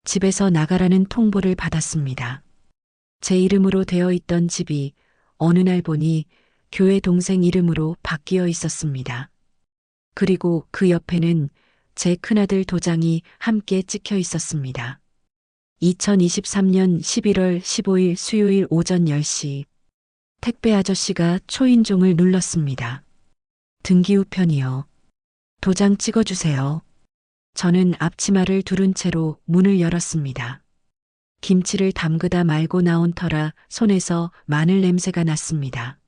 집에서 나가라는 통보를 받았습니다. 제 이름으로 되어 있던 집이 어느 날 보니 교회 동생 이름으로 바뀌어 있었습니다. 그리고 그 옆에는 제 큰아들 도장이 함께 찍혀 있었습니다. 2023년 11월 15일 수요일 오전 10시 택배 아저씨가 초인종을 눌렀습니다. 등기 우편이요. 도장 찍어주세요. 저는 앞치마를 두른 채로 문을 열었습니다. 김치를 담그다 말고 나온 터라 손에서 마늘 냄새가 났습니다.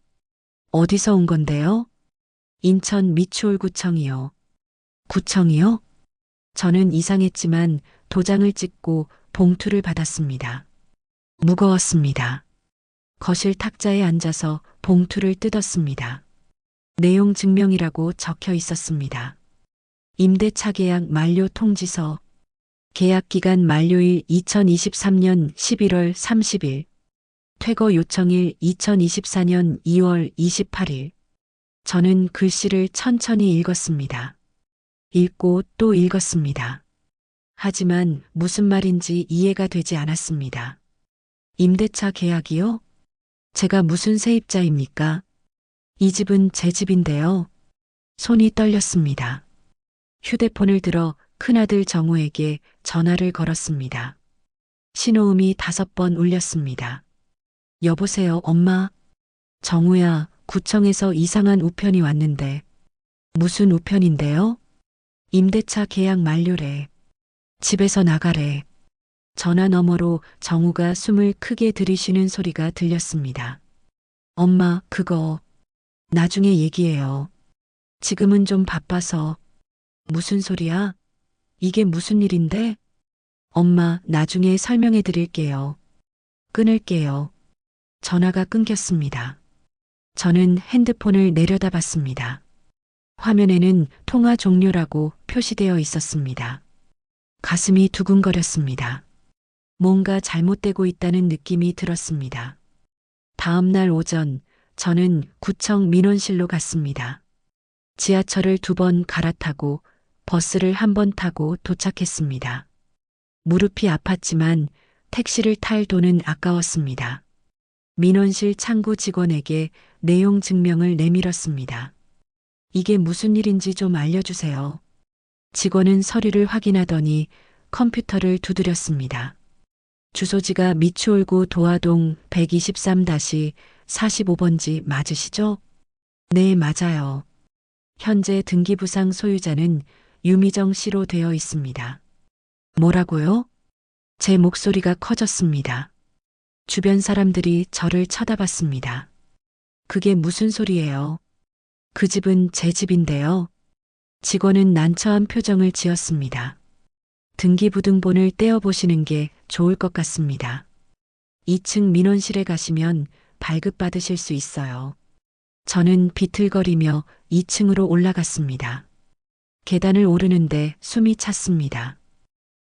어디서 온 건데요? 인천 미추홀구청이요. 구청이요? 저는 이상했지만 도장을 찍고 봉투를 받았습니다. 무거웠습니다. 거실 탁자에 앉아서 봉투를 뜯었습니다. 내용 증명이라고 적혀 있었습니다. 임대차 계약 만료 통지서, 계약 기간 만료일 2023년 11월 30일, 퇴거 요청일 2024년 2월 28일. 저는 글씨를 천천히 읽었습니다. 읽고 또 읽었습니다. 하지만 무슨 말인지 이해가 되지 않았습니다. 임대차 계약이요? 제가 무슨 세입자입니까? 이 집은 제 집인데요. 손이 떨렸습니다. 휴대폰을 들어 큰아들 정우에게 전화를 걸었습니다. 신호음이 5번 울렸습니다. 여보세요, 엄마? 정우야, 구청에서 이상한 우편이 왔는데. 무슨 우편인데요? 임대차 계약 만료래. 집에서 나가래. 전화 너머로 정우가 숨을 크게 들이쉬는 소리가 들렸습니다. 엄마, 그거 나중에 얘기해요. 지금은 좀 바빠서. 무슨 소리야? 이게 무슨 일인데? 엄마, 나중에 설명해 드릴게요. 끊을게요. 전화가 끊겼습니다. 저는 핸드폰을 내려다봤습니다. 화면에는 통화 종료라고 표시되어 있었습니다. 가슴이 두근거렸습니다. 뭔가 잘못되고 있다는 느낌이 들었습니다. 다음 날 오전, 저는 구청 민원실로 갔습니다. 지하철을 2번 갈아타고 버스를 1번 타고 도착했습니다. 무릎이 아팠지만 택시를 탈 돈은 아까웠습니다. 민원실 창구 직원에게 내용 증명을 내밀었습니다. 이게 무슨 일인지 좀 알려주세요. 직원은 서류를 확인하더니 컴퓨터를 두드렸습니다. 주소지가 미추홀구 도화동 123-45번지 맞으시죠? 네, 맞아요. 현재 등기부상 소유자는 유미정 씨로 되어 있습니다. 뭐라고요? 제 목소리가 커졌습니다. 주변 사람들이 저를 쳐다봤습니다. 그게 무슨 소리예요? 그 집은 제 집인데요. 직원은 난처한 표정을 지었습니다. 등기부등본을 떼어보시는 게 좋을 것 같습니다. 2층 민원실에 가시면 발급받으실 수 있어요. 저는 비틀거리며 2층으로 올라갔습니다. 계단을 오르는데 숨이 찼습니다.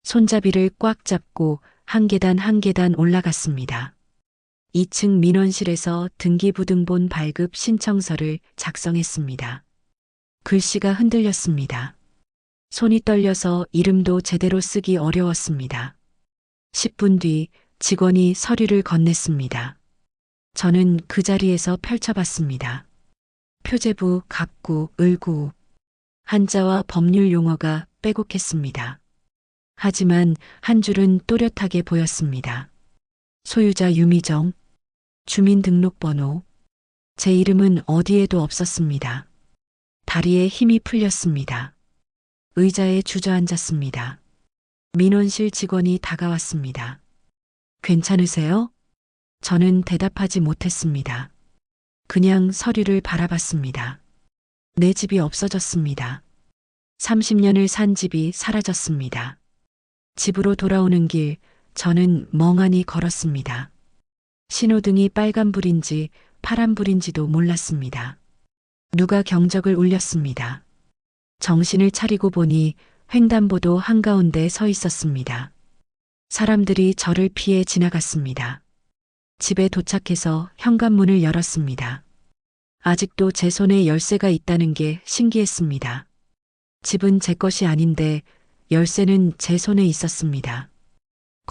손잡이를 꽉 잡고 한 계단 한 계단 올라갔습니다. 2층 민원실에서 등기부등본 발급 신청서를 작성했습니다. 글씨가 흔들렸습니다. 손이 떨려서 이름도 제대로 쓰기 어려웠습니다. 10분 뒤 직원이 서류를 건넸습니다. 저는 그 자리에서 펼쳐봤습니다. 표제부, 갑구, 을구. 한자와 법률 용어가 빼곡했습니다. 하지만 한 줄은 또렷하게 보였습니다. 소유자 유미정, 주민등록번호. 제 이름은 어디에도 없었습니다. 다리에 힘이 풀렸습니다. 의자에 주저앉았습니다. 민원실 직원이 다가왔습니다. 괜찮으세요? 저는 대답하지 못했습니다. 그냥 서류를 바라봤습니다. 내 집이 없어졌습니다. 30년을 산 집이 사라졌습니다. 집으로 돌아오는 길, 저는 멍하니 걸었습니다. 신호등이 빨간불인지 파란불인지도 몰랐습니다. 누가 경적을 울렸습니다. 정신을 차리고 보니 횡단보도 한가운데 서 있었습니다. 사람들이 저를 피해 지나갔습니다. 집에 도착해서 현관문을 열었습니다. 아직도 제 손에 열쇠가 있다는 게 신기했습니다. 집은 제 것이 아닌데 열쇠는 제 손에 있었습니다.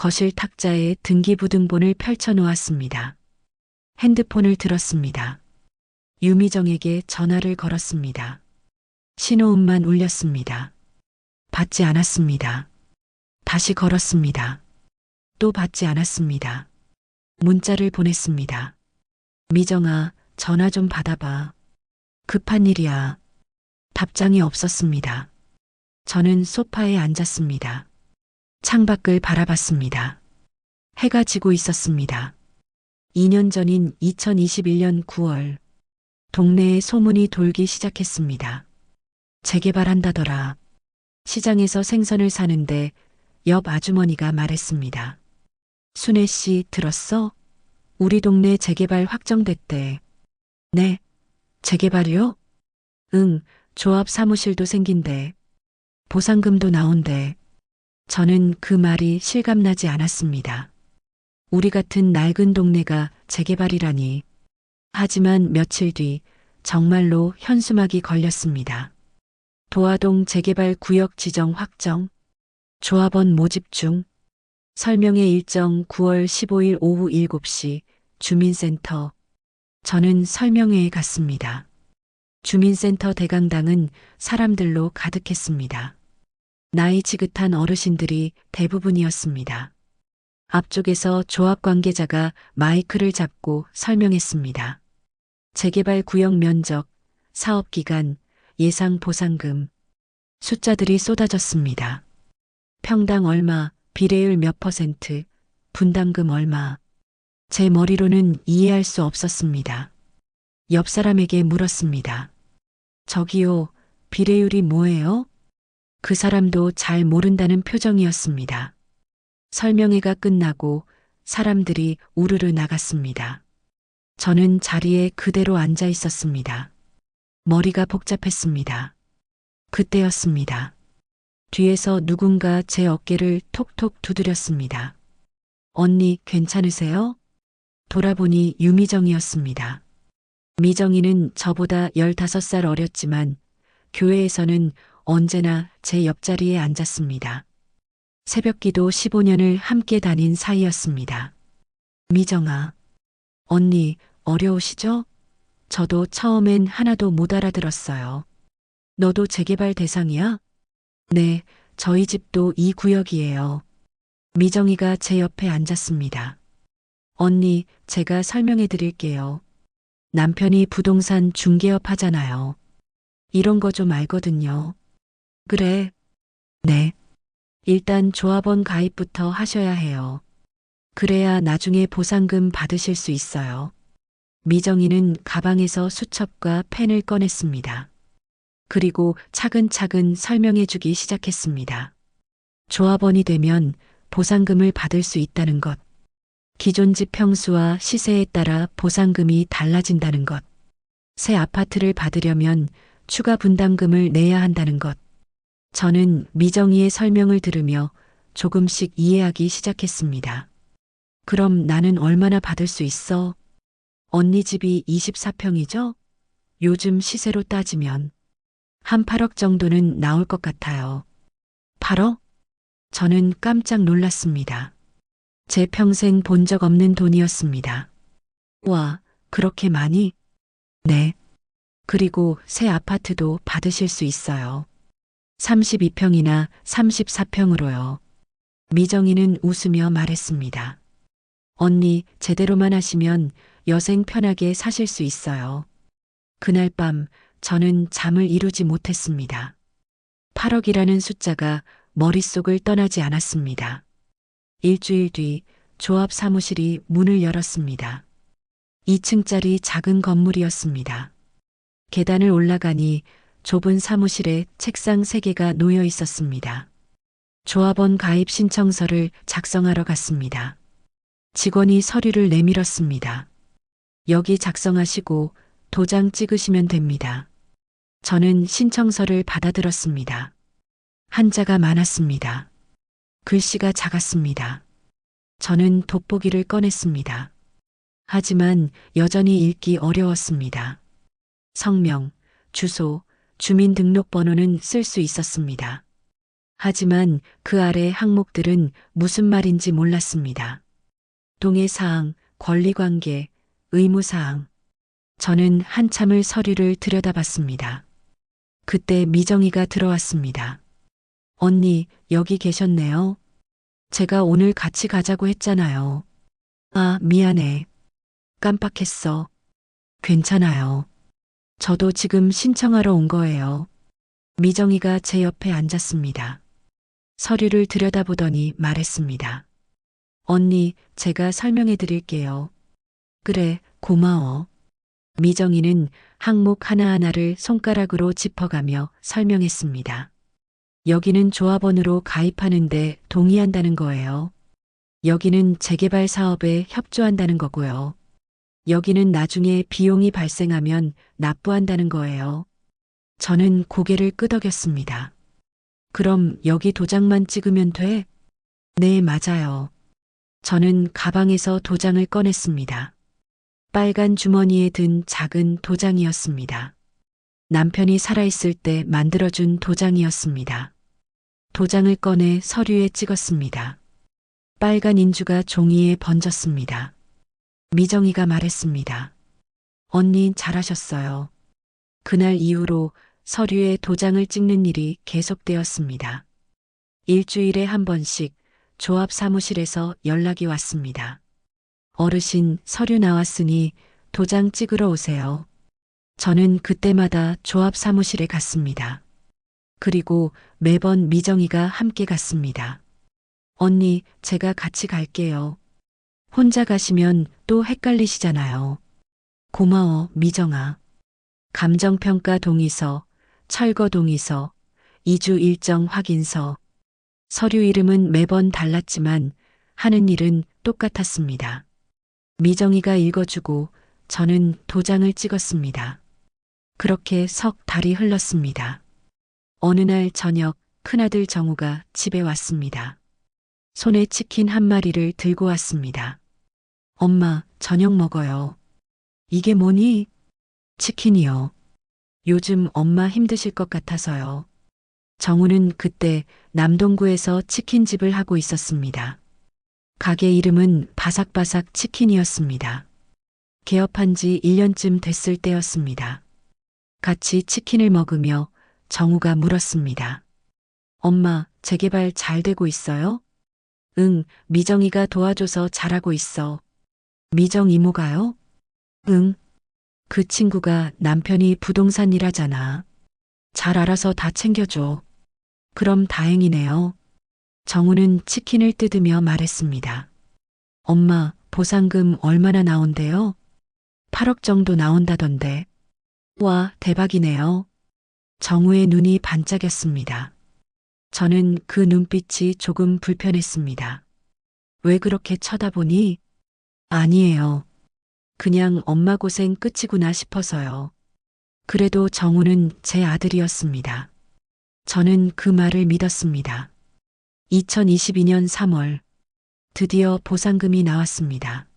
거실 탁자에 등기부등본을 펼쳐 놓았습니다. 핸드폰을 들었습니다. 유미정에게 전화를 걸었습니다. 신호음만 울렸습니다. 받지 않았습니다. 다시 걸었습니다. 또 받지 않았습니다. 문자를 보냈습니다. 미정아, 전화 좀 받아봐. 급한 일이야. 답장이 없었습니다. 저는 소파에 앉았습니다. 창밖을 바라봤습니다. 해가 지고 있었습니다. 2년 전인 2021년 9월, 동네에 소문이 돌기 시작했습니다. 재개발한다더라. 시장에서 생선을 사는데 옆 아주머니가 말했습니다. 순애 씨 들었어? 우리 동네 재개발 확정됐대. 네. 재개발이요? 응, 조합 사무실도 생긴대. 보상금도 나온대. 저는 그 말이 실감나지 않았습니다. 우리 같은 낡은 동네가 재개발이라니. 하지만 며칠 뒤 정말로 현수막이 걸렸습니다. 도화동 재개발 구역 지정 확정. 조합원 모집 중. 설명회 일정 9월 15일 오후 7시 주민센터. 저는 설명회에 갔습니다. 주민센터 대강당은 사람들로 가득했습니다. 나이 지긋한 어르신들이 대부분이었습니다. 앞쪽에서 조합 관계자가 마이크를 잡고 설명했습니다. 재개발 구역 면적, 사업 기간, 예상 보상금. 숫자들이 쏟아졌습니다. 평당 얼마, 비례율 몇 %, 분담금 얼마. 제 머리로는 이해할 수 없었습니다. 옆 사람에게 물었습니다. 저기요, 비례율이 뭐예요? 그 사람도 잘 모른다는 표정이었습니다. 설명회가 끝나고 사람들이 우르르 나갔습니다. 저는 자리에 그대로 앉아 있었습니다. 머리가 복잡했습니다. 그때였습니다. 뒤에서 누군가 제 어깨를 톡톡 두드렸습니다. 언니, 괜찮으세요? 돌아보니 유미정이었습니다. 미정이는 저보다 15살 어렸지만 교회에서는 언제나 제 옆자리에 앉았습니다. 새벽기도 15년을 함께 다닌 사이였습니다. 미정아, 언니 어려우시죠? 저도 처음엔 하나도 못 알아들었어요. 너도 재개발 대상이야? 네, 저희 집도 이 구역이에요. 미정이가 제 옆에 앉았습니다. 언니, 제가 설명해 드릴게요. 남편이 부동산 중개업 하잖아요. 이런 거 좀 알거든요. 그래. 네. 일단 조합원 가입부터 하셔야 해요. 그래야 나중에 보상금 받으실 수 있어요. 미정이는 가방에서 수첩과 펜을 꺼냈습니다. 그리고 차근차근 설명해 주기 시작했습니다. 조합원이 되면 보상금을 받을 수 있다는 것. 기존 집 평수와 시세에 따라 보상금이 달라진다는 것. 새 아파트를 받으려면 추가 분담금을 내야 한다는 것. 저는 미정이의 설명을 들으며 조금씩 이해하기 시작했습니다. 그럼 나는 얼마나 받을 수 있어? 언니 집이 24평이죠? 요즘 시세로 따지면 한 8억 정도는 나올 것 같아요. 8억? 저는 깜짝 놀랐습니다. 제 평생 본 적 없는 돈이었습니다. 와, 그렇게 많이? 네. 그리고 새 아파트도 받으실 수 있어요. 32평이나 34평으로요. 미정이는 웃으며 말했습니다. 언니, 제대로만 하시면 여생 편하게 사실 수 있어요. 그날 밤 저는 잠을 이루지 못했습니다. 8억이라는 숫자가 머릿속을 떠나지 않았습니다. 일주일 뒤 조합 사무실이 문을 열었습니다. 2층짜리 작은 건물이었습니다. 계단을 올라가니 좁은 사무실에 책상 3개가 놓여 있었습니다. 조합원 가입 신청서를 작성하러 갔습니다. 직원이 서류를 내밀었습니다. 여기 작성하시고 도장 찍으시면 됩니다. 저는 신청서를 받아들었습니다. 한자가 많았습니다. 글씨가 작았습니다. 저는 돋보기를 꺼냈습니다. 하지만 여전히 읽기 어려웠습니다. 성명, 주소, 주민등록번호는 쓸 수 있었습니다. 하지만 그 아래 항목들은 무슨 말인지 몰랐습니다. 동의사항, 권리관계, 의무사항. 저는 한참을 서류를 들여다봤습니다. 그때 미정이가 들어왔습니다. 언니, 여기 계셨네요. 제가 오늘 같이 가자고 했잖아요. 아, 미안해. 깜빡했어. 괜찮아요. 저도 지금 신청하러 온 거예요. 미정이가 제 옆에 앉았습니다. 서류를 들여다보더니 말했습니다. 언니, 제가 설명해 드릴게요. 그래, 고마워. 미정이는 항목 하나하나를 손가락으로 짚어가며 설명했습니다. 여기는 조합원으로 가입하는데 동의한다는 거예요. 여기는 재개발 사업에 협조한다는 거고요. 여기는 나중에 비용이 발생하면 납부한다는 거예요. 저는 고개를 끄덕였습니다. 그럼 여기 도장만 찍으면 돼? 네, 맞아요. 저는 가방에서 도장을 꺼냈습니다. 빨간 주머니에 든 작은 도장이었습니다. 남편이 살아있을 때 만들어준 도장이었습니다. 도장을 꺼내 서류에 찍었습니다. 빨간 인주가 종이에 번졌습니다. 미정이가 말했습니다. 언니 잘하셨어요. 그날 이후로 서류에 도장을 찍는 일이 계속되었습니다. 일주일에 한 번씩 조합 사무실에서 연락이 왔습니다. 어르신, 서류 나왔으니 도장 찍으러 오세요. 저는 그때마다 조합 사무실에 갔습니다. 그리고 매번 미정이가 함께 갔습니다. 언니, 제가 같이 갈게요. 혼자 가시면 또 헷갈리시잖아요. 고마워, 미정아. 감정평가 동의서, 철거 동의서, 이주 일정 확인서. 서류 이름은 매번 달랐지만 하는 일은 똑같았습니다. 미정이가 읽어주고 저는 도장을 찍었습니다. 그렇게 석 달이 흘렀습니다. 어느 날 저녁 큰아들 정우가 집에 왔습니다. 손에 치킨 한 마리를 들고 왔습니다. 엄마, 저녁 먹어요. 이게 뭐니? 치킨이요. 요즘 엄마 힘드실 것 같아서요. 정우는 그때 남동구에서 치킨집을 하고 있었습니다. 가게 이름은 바삭바삭 치킨이었습니다. 개업한 지 1년쯤 됐을 때였습니다. 같이 치킨을 먹으며 정우가 물었습니다. 엄마, 재개발 잘 되고 있어요? 응, 미정이가 도와줘서 잘하고 있어. 미정 이모가요? 응. 그 친구가 남편이 부동산 일하잖아. 잘 알아서 다 챙겨줘. 그럼 다행이네요. 정우는 치킨을 뜯으며 말했습니다. 엄마, 보상금 얼마나 나온대요? 8억 정도 나온다던데. 와, 대박이네요. 정우의 눈이 반짝였습니다. 저는 그 눈빛이 조금 불편했습니다. 왜 그렇게 쳐다보니? 아니에요. 그냥 엄마 고생 끝이구나 싶어서요. 그래도 정우는 제 아들이었습니다. 저는 그 말을 믿었습니다. 2022년 3월, 드디어 보상금이 나왔습니다.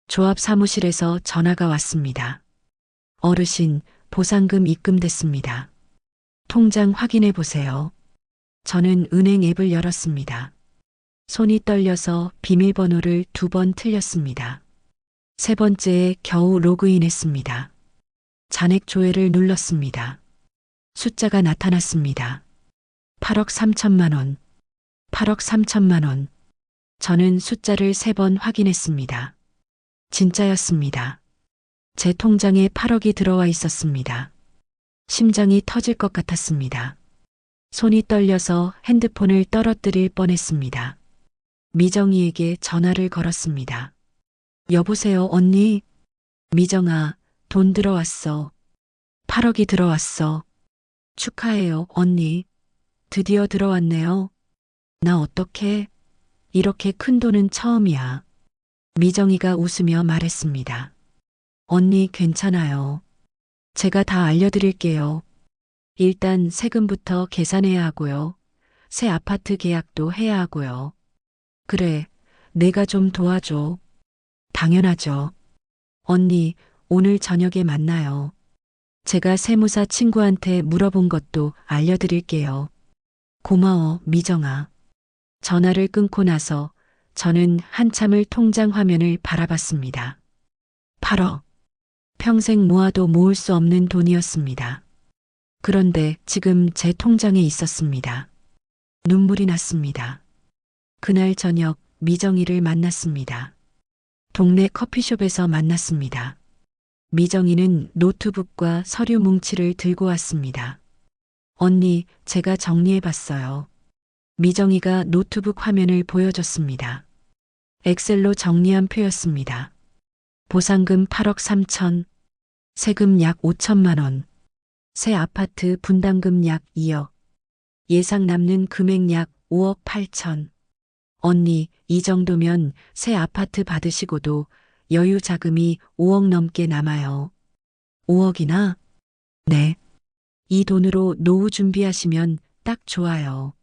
조합 사무실에서 전화가 왔습니다. 어르신, 보상금 입금됐습니다. 통장 확인해 보세요. 저는 은행 앱을 열었습니다. 손이 떨려서 비밀번호를 2번 틀렸습니다. 세 번째에 겨우 로그인했습니다. 잔액 조회를 눌렀습니다. 숫자가 나타났습니다. 8억 3천만 원. 8억 3천만 원. 저는 숫자를 3번 확인했습니다. 진짜였습니다. 제 통장에 8억이 들어와 있었습니다. 심장이 터질 것 같았습니다. 손이 떨려서 핸드폰을 떨어뜨릴 뻔했습니다. 미정이에게 전화를 걸었습니다. 여보세요, 언니? 미정아, 돈 들어왔어. 8억이 들어왔어. 축하해요, 언니. 드디어 들어왔네요. 나 어떡해? 이렇게 큰 돈은 처음이야. 미정이가 웃으며 말했습니다. 언니 괜찮아요. 제가 다 알려드릴게요. 일단 세금부터 계산해야 하고요. 새 아파트 계약도 해야 하고요. 그래, 내가 좀 도와줘. 당연하죠. 언니, 오늘 저녁에 만나요. 제가 세무사 친구한테 물어본 것도 알려드릴게요. 고마워, 미정아. 전화를 끊고 나서 저는 한참을 통장 화면을 바라봤습니다. 8억. 평생 모아도 모을 수 없는 돈이었습니다. 그런데 지금 제 통장에 있었습니다. 눈물이 났습니다. 그날 저녁 미정이를 만났습니다. 동네 커피숍에서 만났습니다. 미정이는 노트북과 서류 뭉치를 들고 왔습니다. 언니, 제가 정리해봤어요. 미정이가 노트북 화면을 보여줬습니다. 엑셀로 정리한 표였습니다. 보상금 8억 3천, 세금 약 5천만 원, 새 아파트 분담금 약 2억, 예상 남는 금액 약 5억 8천. 언니, 이 정도면 새 아파트 받으시고도 여유 자금이 5억 넘게 남아요. 5억이나? 네. 이 돈으로 노후 준비하시면 딱 좋아요.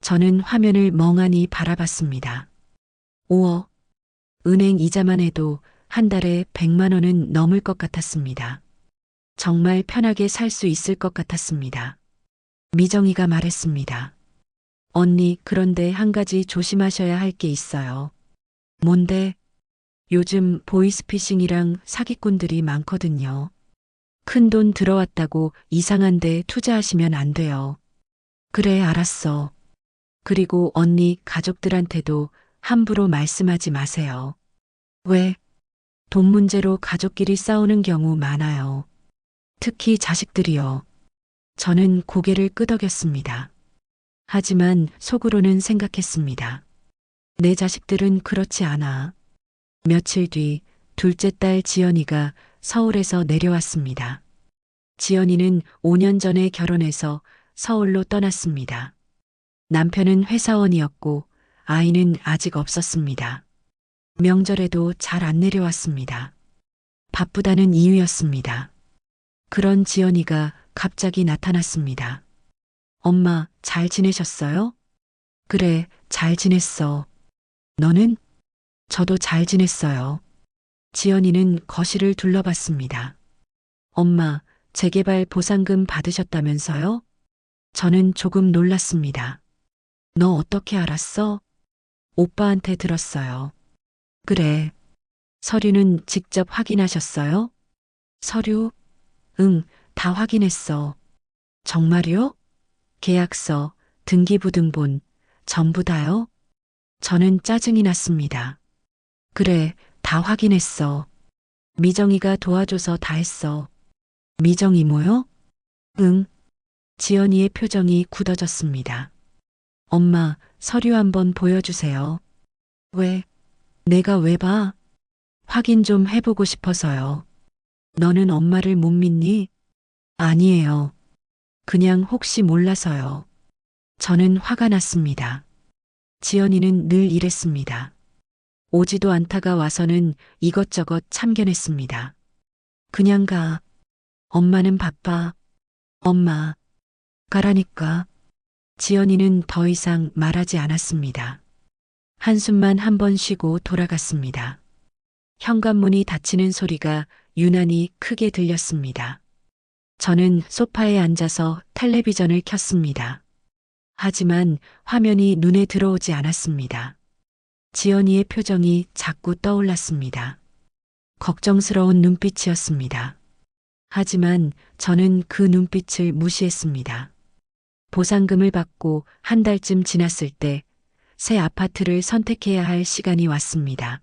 저는 화면을 멍하니 바라봤습니다. 5억. 은행 이자만 해도 한 달에 100만 원은 넘을 것 같았습니다. 정말 편하게 살 수 있을 것 같았습니다. 미정이가 말했습니다. 언니, 그런데 한 가지 조심하셔야 할 게 있어요. 뭔데? 요즘 보이스피싱이랑 사기꾼들이 많거든요. 큰 돈 들어왔다고 이상한 데 투자하시면 안 돼요. 그래, 알았어. 그리고 언니 가족들한테도 함부로 말씀하지 마세요. 왜? 돈 문제로 가족끼리 싸우는 경우 많아요. 특히 자식들이요. 저는 고개를 끄덕였습니다. 하지만 속으로는 생각했습니다. 내 자식들은 그렇지 않아. 며칠 뒤 둘째 딸 지연이가 서울에서 내려왔습니다. 지연이는 5년 전에 결혼해서 서울로 떠났습니다. 남편은 회사원이었고 아이는 아직 없었습니다. 명절에도 잘 안 내려왔습니다. 바쁘다는 이유였습니다. 그런 지연이가 갑자기 나타났습니다. 엄마, 잘 지내셨어요? 그래, 잘 지냈어. 너는? 저도 잘 지냈어요. 지연이는 거실을 둘러봤습니다. 엄마, 재개발 보상금 받으셨다면서요? 저는 조금 놀랐습니다. 너 어떻게 알았어? 오빠한테 들었어요. 그래. 서류는 직접 확인하셨어요? 서류? 응, 다 확인했어. 정말요? 계약서, 등기부등본, 전부 다요? 저는 짜증이 났습니다. 그래, 다 확인했어. 미정이가 도와줘서 다 했어. 미정이 뭐요? 응. 지연이의 표정이 굳어졌습니다. 엄마, 서류 한번 보여주세요. 왜? 내가 왜 봐? 확인 좀 해보고 싶어서요. 너는 엄마를 못 믿니? 아니에요. 그냥 혹시 몰라서요. 저는 화가 났습니다. 지연이는 늘 이랬습니다. 오지도 않다가 와서는 이것저것 참견했습니다. 그냥 가. 엄마는 바빠. 엄마. 가라니까. 지연이는 더 이상 말하지 않았습니다. 한숨만 한 번 쉬고 돌아갔습니다. 현관문이 닫히는 소리가 유난히 크게 들렸습니다. 저는 소파에 앉아서 텔레비전을 켰습니다. 하지만 화면이 눈에 들어오지 않았습니다. 지연이의 표정이 자꾸 떠올랐습니다. 걱정스러운 눈빛이었습니다. 하지만 저는 그 눈빛을 무시했습니다. 보상금을 받고 한 달쯤 지났을 때 새 아파트를 선택해야 할 시간이 왔습니다.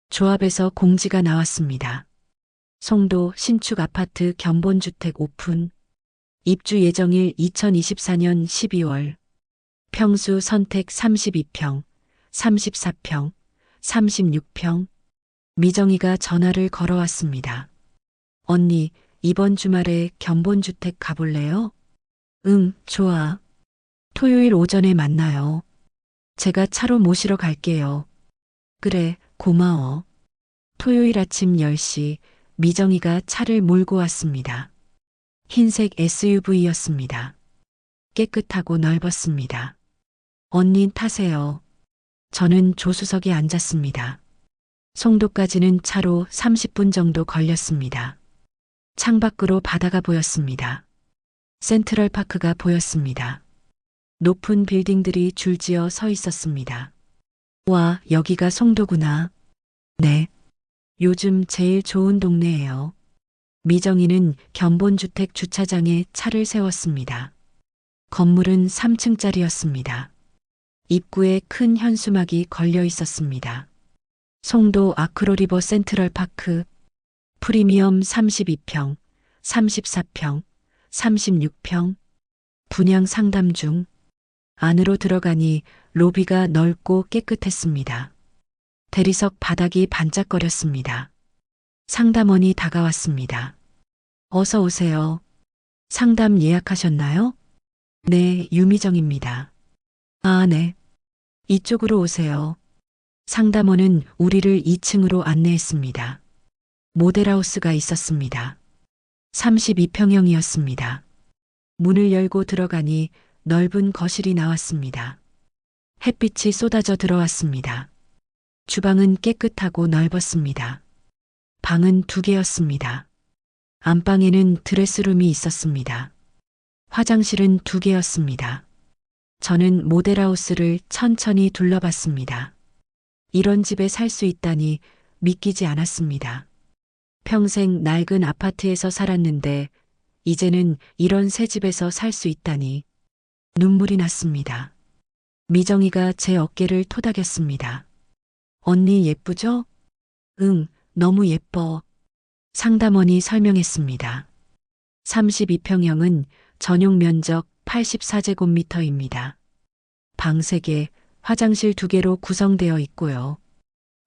조합에서 공지가 나왔습니다. 송도 신축 아파트 견본주택 오픈. 입주 예정일 2024년 12월. 평수 선택 32평, 34평, 36평. 미정이가 전화를 걸어왔습니다. 언니, 이번 주말에 견본주택 가볼래요? 응, 좋아. 토요일 오전에 만나요. 제가 차로 모시러 갈게요. 그래, 고마워. 토요일 아침 10시 미정이가 차를 몰고 왔습니다. 흰색 SUV였습니다. 깨끗하고 넓었습니다. 언니 타세요. 저는 조수석에 앉았습니다. 송도까지는 차로 30분 정도 걸렸습니다. 창밖으로 바다가 보였습니다. 센트럴파크가 보였습니다. 높은 빌딩들이 줄지어 서 있었습니다. 와, 여기가 송도구나. 네. 요즘 제일 좋은 동네예요. 미정이는 견본주택 주차장에 차를 세웠습니다. 건물은 3층짜리였습니다. 입구에 큰 현수막이 걸려 있었습니다. 송도 아크로리버 센트럴파크, 프리미엄 32평, 34평, 36평, 분양 상담 중. 안으로 들어가니 로비가 넓고 깨끗했습니다. 대리석 바닥이 반짝거렸습니다. 상담원이 다가왔습니다. 어서 오세요. 상담 예약하셨나요? 네, 유미정입니다. 아, 네. 이쪽으로 오세요. 상담원은 우리를 2층으로 안내했습니다. 모델하우스가 있었습니다. 32평형이었습니다. 문을 열고 들어가니 넓은 거실이 나왔습니다. 햇빛이 쏟아져 들어왔습니다. 주방은 깨끗하고 넓었습니다. 방은 2개였습니다. 안방에는 드레스룸이 있었습니다. 화장실은 2개였습니다. 저는 모델하우스를 천천히 둘러봤습니다. 이런 집에 살 수 있다니 믿기지 않았습니다. 평생 낡은 아파트에서 살았는데 이제는 이런 새 집에서 살 수 있다니 눈물이 났습니다. 미정이가 제 어깨를 토닥였습니다. 언니 예쁘죠? 응, 너무 예뻐. 상담원이 설명했습니다. 32평형은 전용 면적 84제곱미터입니다. 방 3개, 화장실 2개로 구성되어 있고요.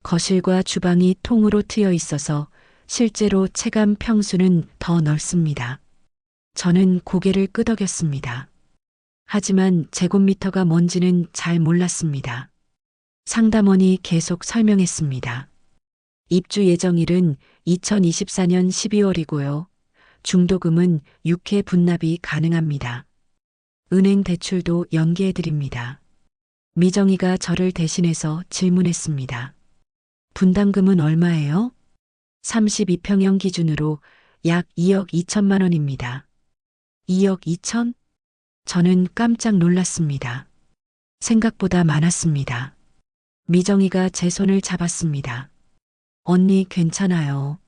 거실과 주방이 통으로 트여 있어서 실제로 체감 평수는 더 넓습니다. 저는 고개를 끄덕였습니다. 하지만 제곱미터가 뭔지는 잘 몰랐습니다. 상담원이 계속 설명했습니다. 입주 예정일은 2024년 12월이고요. 중도금은 6회 분납이 가능합니다. 은행 대출도 연계해드립니다. 미정이가 저를 대신해서 질문했습니다. 분담금은 얼마예요? 32평형 기준으로 약 2억 2천만 원입니다. 2억 2천? 저는 깜짝 놀랐습니다. 생각보다 많았습니다. 미정이가 제 손을 잡았습니다. 언니 괜찮아요.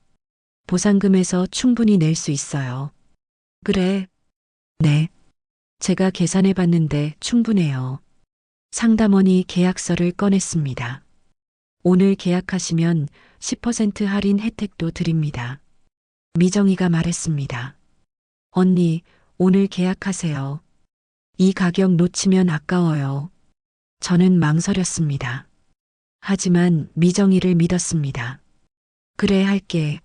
보상금에서 충분히 낼 수 있어요. 그래. 네. 제가 계산해 봤는데 충분해요. 상담원이 계약서를 꺼냈습니다. 오늘 계약하시면 10% 할인 혜택도 드립니다. 미정이가 말했습니다. 언니, 오늘 계약하세요. 이 가격 놓치면 아까워요. 저는 망설였습니다. 하지만 미정이를 믿었습니다. 그래 할게.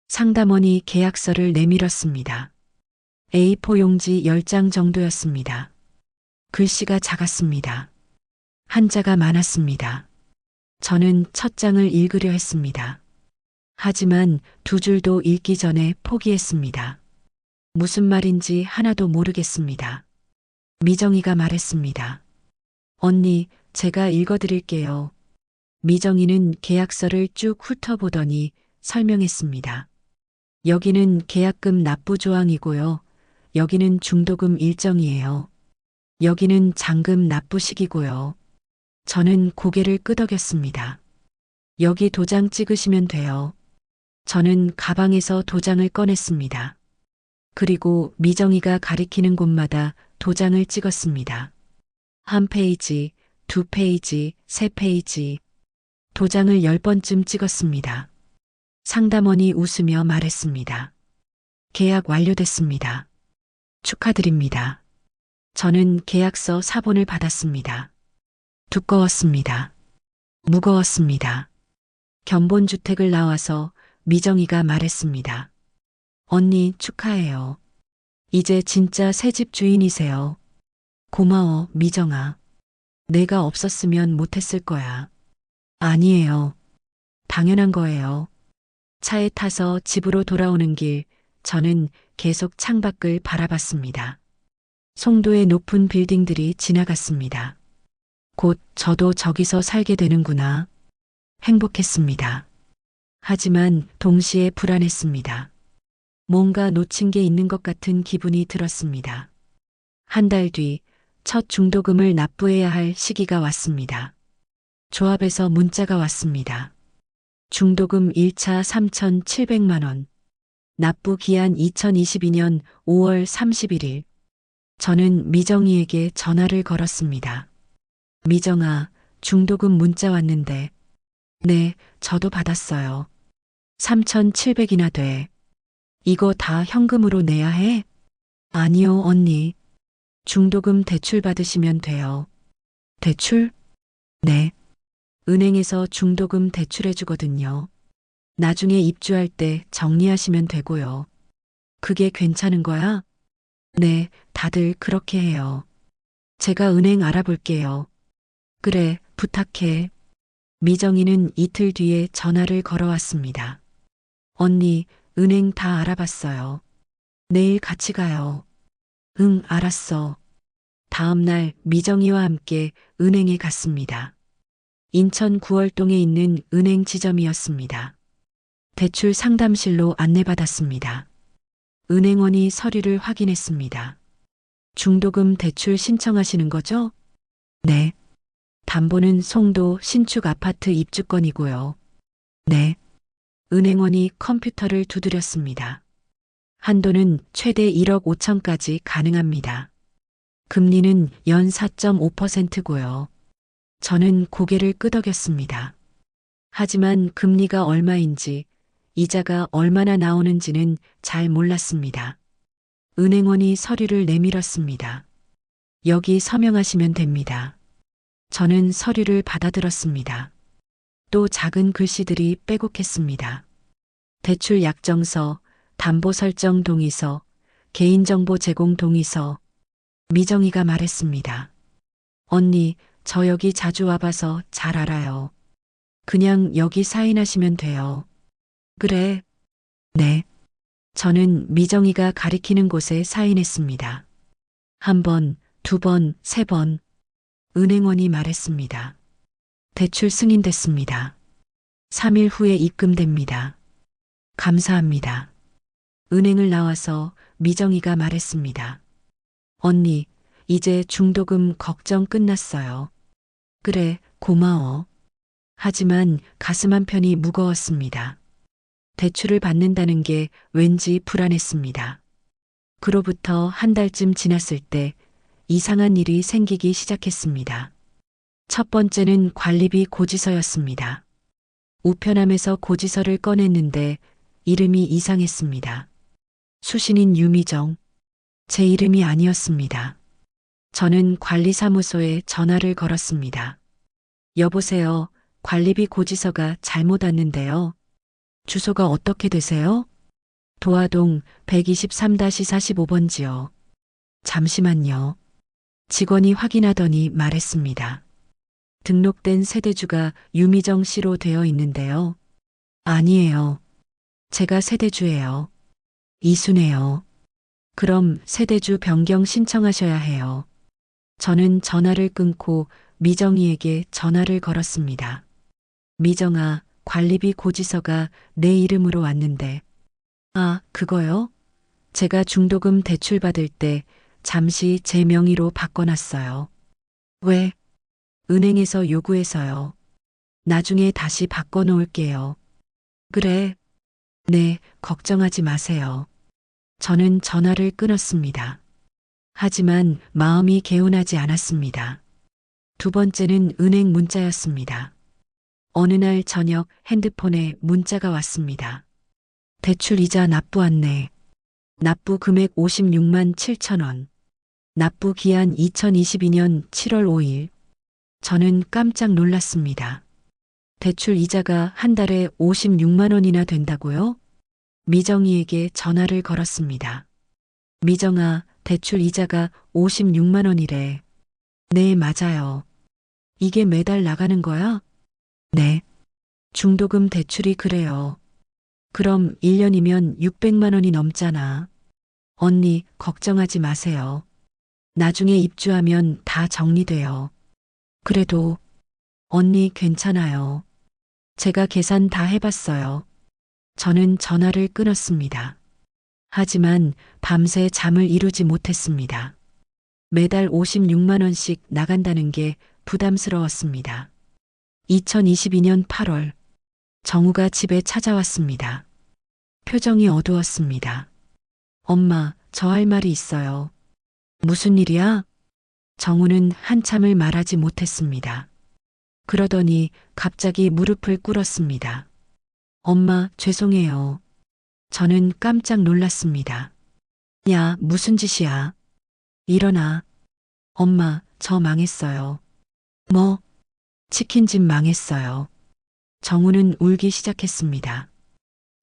상담원이 계약서를 내밀었습니다. A4 용지 10장 정도였습니다. 글씨가 작았습니다. 한자가 많았습니다. 저는 첫 장을 읽으려 했습니다. 하지만 2줄도 읽기 전에 포기했습니다. 무슨 말인지 하나도 모르겠습니다. 미정이가 말했습니다. 언니, 제가 읽어드릴게요. 미정이는 계약서를 쭉 훑어보더니 설명했습니다. 여기는 계약금 납부 조항이고요. 여기는 중도금 일정이에요. 여기는 잔금 납부식이고요. 저는 고개를 끄덕였습니다. 여기 도장 찍으시면 돼요. 저는 가방에서 도장을 꺼냈습니다. 그리고 미정이가 가리키는 곳마다 도장을 찍었습니다. 1페이지, 2페이지, 3페이지. 도장을 10번쯤 찍었습니다. 상담원이 웃으며 말했습니다. 계약 완료됐습니다. 축하드립니다. 저는 계약서 사본을 받았습니다. 두꺼웠습니다. 무거웠습니다. 견본주택을 나와서 미정이가 말했습니다. 언니 축하해요. 이제 진짜 새집 주인이세요. 고마워, 미정아. 내가 없었으면 못했을 거야. 아니에요. 당연한 거예요. 차에 타서 집으로 돌아오는 길, 저는 계속 창밖을 바라봤습니다. 송도의 높은 빌딩들이 지나갔습니다. 곧 저도 저기서 살게 되는구나. 행복했습니다. 하지만 동시에 불안했습니다. 뭔가 놓친 게 있는 것 같은 기분이 들었습니다. 한 달 뒤 첫 중도금을 납부해야 할 시기가 왔습니다. 조합에서 문자가 왔습니다. 중도금 1차 3,700만 원. 납부 기한 2022년 5월 31일. 저는 미정이에게 전화를 걸었습니다. 미정아, 중도금 문자 왔는데. 네, 저도 받았어요. 3,700이나 돼. 이거 다 현금으로 내야 해? 아니요, 언니. 중도금 대출 받으시면 돼요. 대출? 네. 은행에서 중도금 대출해 주거든요. 나중에 입주할 때 정리하시면 되고요. 그게 괜찮은 거야? 네, 다들 그렇게 해요. 제가 은행 알아볼게요. 그래, 부탁해. 미정이는 이틀 뒤에 전화를 걸어왔습니다. 언니, 은행 다 알아봤어요. 내일 같이 가요. 응, 알았어. 다음 날 미정이와 함께 은행에 갔습니다. 인천 구월동에 있는 은행 지점이었습니다. 대출 상담실로 안내받았습니다. 은행원이 서류를 확인했습니다. 중도금 대출 신청하시는 거죠? 네. 담보는 송도 신축 아파트 입주권이고요. 네. 은행원이 컴퓨터를 두드렸습니다. 한도는 최대 1억 5천까지 가능합니다. 금리는 연 4.5%고요. 저는 고개를 끄덕였습니다. 하지만 금리가 얼마인지, 이자가 얼마나 나오는지는 잘 몰랐습니다. 은행원이 서류를 내밀었습니다. 여기 서명하시면 됩니다. 저는 서류를 받아들었습니다. 또 작은 글씨들이 빼곡했습니다. 대출 약정서, 담보 설정 동의서, 개인정보 제공 동의서. 미정이가 말했습니다. 언니, 저 여기 자주 와봐서 잘 알아요. 그냥 여기 사인하시면 돼요. 그래. 네. 저는 미정이가 가리키는 곳에 사인했습니다. 한 번, 두 번, 세 번. 은행원이 말했습니다. 대출 승인됐습니다. 3일 후에 입금됩니다. 감사합니다. 은행을 나와서 미정이가 말했습니다. 언니, 이제 중도금 걱정 끝났어요. 그래, 고마워. 하지만 가슴 한편이 무거웠습니다. 대출을 받는다는 게 왠지 불안했습니다. 그로부터 한 달쯤 지났을 때 이상한 일이 생기기 시작했습니다. 첫 번째는 관리비 고지서였습니다. 우편함에서 고지서를 꺼냈는데 이름이 이상했습니다. 수신인 유미정. 제 이름이 아니었습니다. 저는 관리사무소에 전화를 걸었습니다. 여보세요. 관리비 고지서가 잘못 왔는데요. 주소가 어떻게 되세요? 도화동 123-45번지요. 잠시만요. 직원이 확인하더니 말했습니다. 등록된 세대주가 유미정 씨로 되어 있는데요. 아니에요. 제가 세대주예요. 이순애요. 그럼 세대주 변경 신청하셔야 해요. 저는 전화를 끊고 미정이에게 전화를 걸었습니다. 미정아, 관리비 고지서가 내 이름으로 왔는데. 아, 그거요? 제가 중도금 대출 받을 때 잠시 제 명의로 바꿔놨어요. 왜? 은행에서 요구해서요. 나중에 다시 바꿔놓을게요. 그래. 네, 걱정하지 마세요. 저는 전화를 끊었습니다. 하지만 마음이 개운하지 않았습니다. 두 번째는 은행 문자였습니다. 어느 날 저녁 핸드폰에 문자가 왔습니다. 대출 이자 납부 안내. 납부 금액 56만 7천 원. 납부 기한 2022년 7월 5일. 저는 깜짝 놀랐습니다. 대출 이자가 한 달에 56만 원이나 된다고요? 미정이에게 전화를 걸었습니다. 미정아, 대출 이자가 56만 원이래. 네, 맞아요. 이게 매달 나가는 거야? 네. 중도금 대출이 그래요. 그럼 1년이면 600만 원이 넘잖아. 언니, 걱정하지 마세요. 나중에 입주하면 다 정리돼요. 그래도 언니 괜찮아요. 제가 계산 다 해봤어요. 저는 전화를 끊었습니다. 하지만 밤새 잠을 이루지 못했습니다. 매달 56만 원씩 나간다는 게 부담스러웠습니다. 2022년 8월, 정우가 집에 찾아왔습니다. 표정이 어두웠습니다. 엄마, 저 할 말이 있어요. 무슨 일이야? 정우는 한참을 말하지 못했습니다. 그러더니 갑자기 무릎을 꿇었습니다. 엄마, 죄송해요. 저는 깜짝 놀랐습니다. 야, 무슨 짓이야? 일어나. 엄마, 저 망했어요. 뭐? 치킨집 망했어요. 정우는 울기 시작했습니다.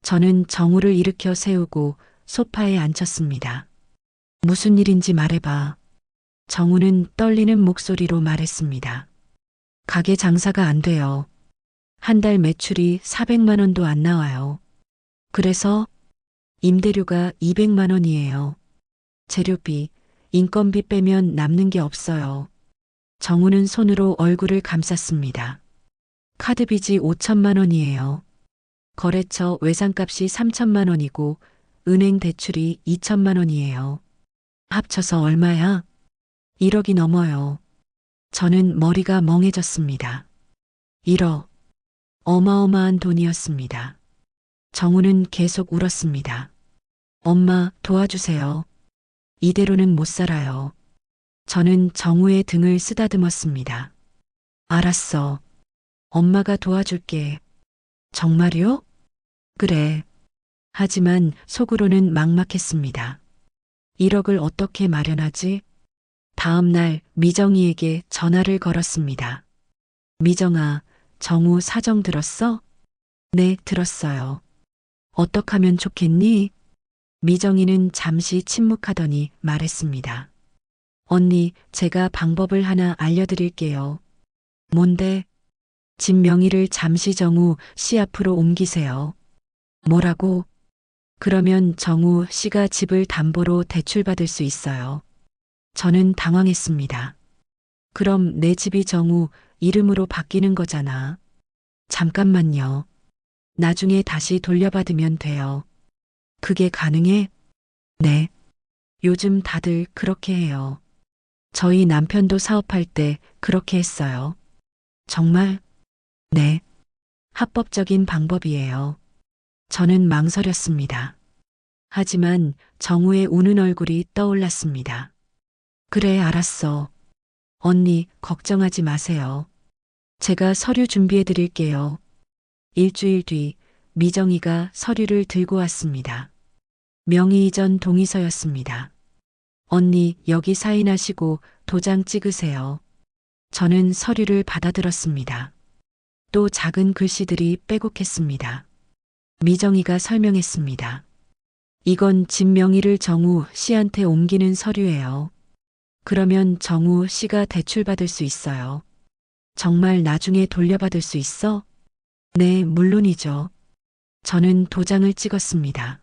저는 정우를 일으켜 세우고 소파에 앉혔습니다. 무슨 일인지 말해봐. 정우는 떨리는 목소리로 말했습니다. 가게 장사가 안 돼요. 한 달 매출이 400만 원도 안 나와요. 그래서 임대료가 200만 원이에요. 재료비, 인건비 빼면 남는 게 없어요. 정우는 손으로 얼굴을 감쌌습니다. 카드빚이 5천만 원이에요. 거래처 외상값이 3천만 원이고 은행 대출이 2천만 원이에요. 합쳐서 얼마야? 1억이 넘어요. 저는 머리가 멍해졌습니다. 1억. 어마어마한 돈이었습니다. 정우는 계속 울었습니다. 엄마, 도와주세요. 이대로는 못 살아요. 저는 정우의 등을 쓰다듬었습니다. 알았어. 엄마가 도와줄게. 정말요? 그래. 하지만 속으로는 막막했습니다. 1억을 어떻게 마련하지? 다음 날 미정이에게 전화를 걸었습니다. 미정아, 정우 사정 들었어? 네, 들었어요. 어떡하면 좋겠니? 미정이는 잠시 침묵하더니 말했습니다. 언니, 제가 방법을 하나 알려드릴게요. 뭔데? 집 명의를 잠시 정우 씨 앞으로 옮기세요. 뭐라고? 그러면 정우 씨가 집을 담보로 대출받을 수 있어요. 저는 당황했습니다. 그럼 내 집이 정우 이름으로 바뀌는 거잖아. 잠깐만요. 나중에 다시 돌려받으면 돼요. 그게 가능해? 네. 요즘 다들 그렇게 해요. 저희 남편도 사업할 때 그렇게 했어요. 정말? 네. 합법적인 방법이에요. 저는 망설였습니다. 하지만 정우의 우는 얼굴이 떠올랐습니다. 그래, 알았어. 언니, 걱정하지 마세요. 제가 서류 준비해 드릴게요. 일주일 뒤 미정이가 서류를 들고 왔습니다. 명의 이전 동의서였습니다. 언니, 여기 사인하시고 도장 찍으세요. 저는 서류를 받아들었습니다. 또 작은 글씨들이 빼곡했습니다. 미정이가 설명했습니다. 이건 집 명의를 정우 씨한테 옮기는 서류예요. 그러면 정우 씨가 대출받을 수 있어요. 정말 나중에 돌려받을 수 있어? 네, 물론이죠. 저는 도장을 찍었습니다.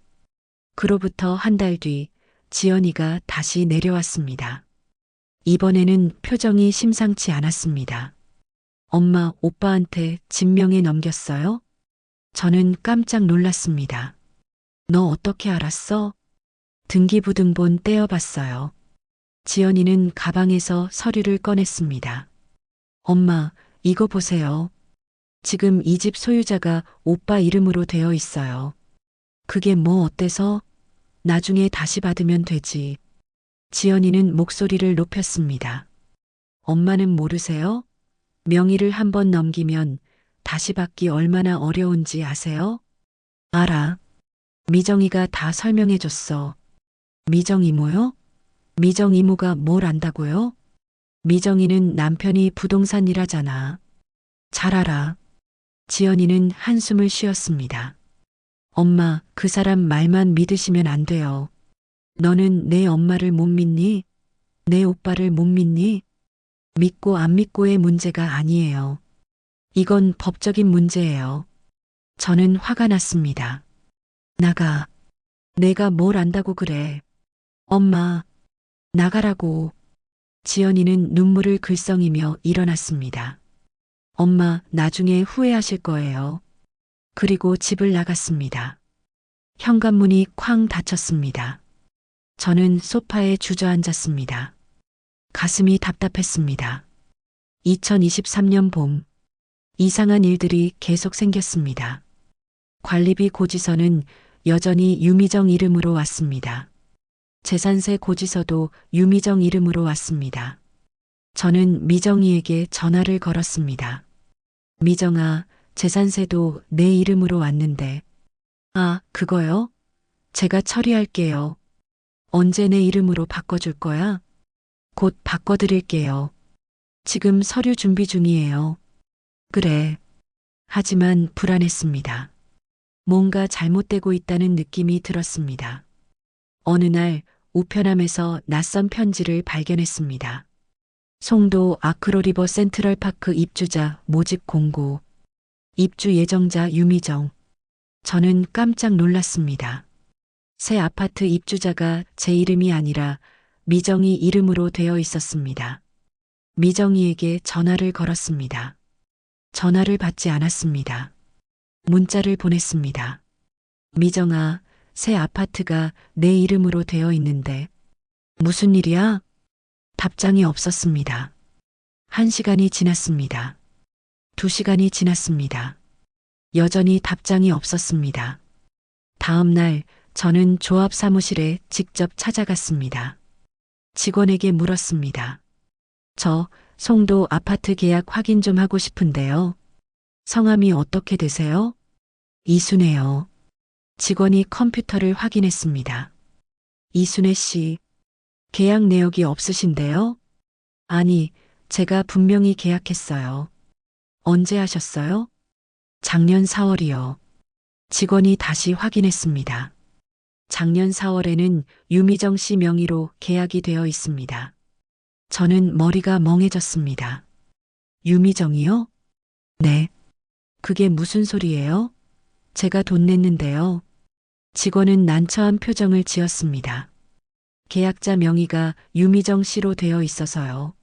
그로부터 한 달 뒤 지연이가 다시 내려왔습니다. 이번에는 표정이 심상치 않았습니다. 엄마, 오빠한테 집 명예 넘겼어요? 저는 깜짝 놀랐습니다. 너 어떻게 알았어? 등기부등본 떼어봤어요. 지연이는 가방에서 서류를 꺼냈습니다. 엄마, 이거 보세요. 지금 이 집 소유자가 오빠 이름으로 되어 있어요. 그게 뭐 어때서? 나중에 다시 받으면 되지. 지연이는 목소리를 높였습니다. 엄마는 모르세요? 명의를 한번 넘기면 다시 받기 얼마나 어려운지 아세요? 알아. 미정이가 다 설명해 줬어. 미정 이모요? 미정 이모가 뭘 안다고요? 미정이는 남편이 부동산 일하잖아. 잘 알아. 지연이는 한숨을 쉬었습니다. 엄마, 그 사람 말만 믿으시면 안 돼요. 너는 내 엄마를 못 믿니? 내 오빠를 못 믿니? 믿고 안 믿고의 문제가 아니에요. 이건 법적인 문제예요. 저는 화가 났습니다. 나가. 내가 뭘 안다고 그래. 엄마, 나가라고. 지연이는 눈물을 글썽이며 일어났습니다. 엄마, 나중에 후회하실 거예요. 그리고 집을 나갔습니다. 현관문이 쾅 닫혔습니다. 저는 소파에 주저앉았습니다. 가슴이 답답했습니다. 2023년 봄, 이상한 일들이 계속 생겼습니다. 관리비 고지서는 여전히 유미정 이름으로 왔습니다. 재산세 고지서도 유미정 이름으로 왔습니다. 저는 미정이에게 전화를 걸었습니다. 미정아, 재산세도 내 이름으로 왔는데. 아, 그거요? 제가 처리할게요. 언제 내 이름으로 바꿔줄 거야? 곧 바꿔드릴게요. 지금 서류 준비 중이에요. 그래. 하지만 불안했습니다. 뭔가 잘못되고 있다는 느낌이 들었습니다. 어느 날 우편함에서 낯선 편지를 발견했습니다. 송도 아크로리버 센트럴파크 입주자 모집 공고. 입주 예정자 유미정. 저는 깜짝 놀랐습니다. 새 아파트 입주자가 제 이름이 아니라 미정이 이름으로 되어 있었습니다. 미정이에게 전화를 걸었습니다. 전화를 받지 않았습니다. 문자를 보냈습니다. 미정아, 새 아파트가 내 이름으로 되어 있는데 무슨 일이야? 답장이 없었습니다. 1시간이 지났습니다. 2시간이 지났습니다. 여전히 답장이 없었습니다. 다음 날 저는 조합 사무실에 직접 찾아갔습니다. 직원에게 물었습니다. 저 송도 아파트 계약 확인 좀 하고 싶은데요. 성함이 어떻게 되세요? 이순애요. 직원이 컴퓨터를 확인했습니다. 이순애 씨, 계약 내역이 없으신데요? 아니, 제가 분명히 계약했어요. 언제 하셨어요? 작년 4월이요. 직원이 다시 확인했습니다. 작년 4월에는 유미정 씨 명의로 계약이 되어 있습니다. 저는 머리가 멍해졌습니다. 유미정이요? 네. 그게 무슨 소리예요? 제가 돈 냈는데요. 직원은 난처한 표정을 지었습니다. 계약자 명의가 유미정 씨로 되어 있어서요.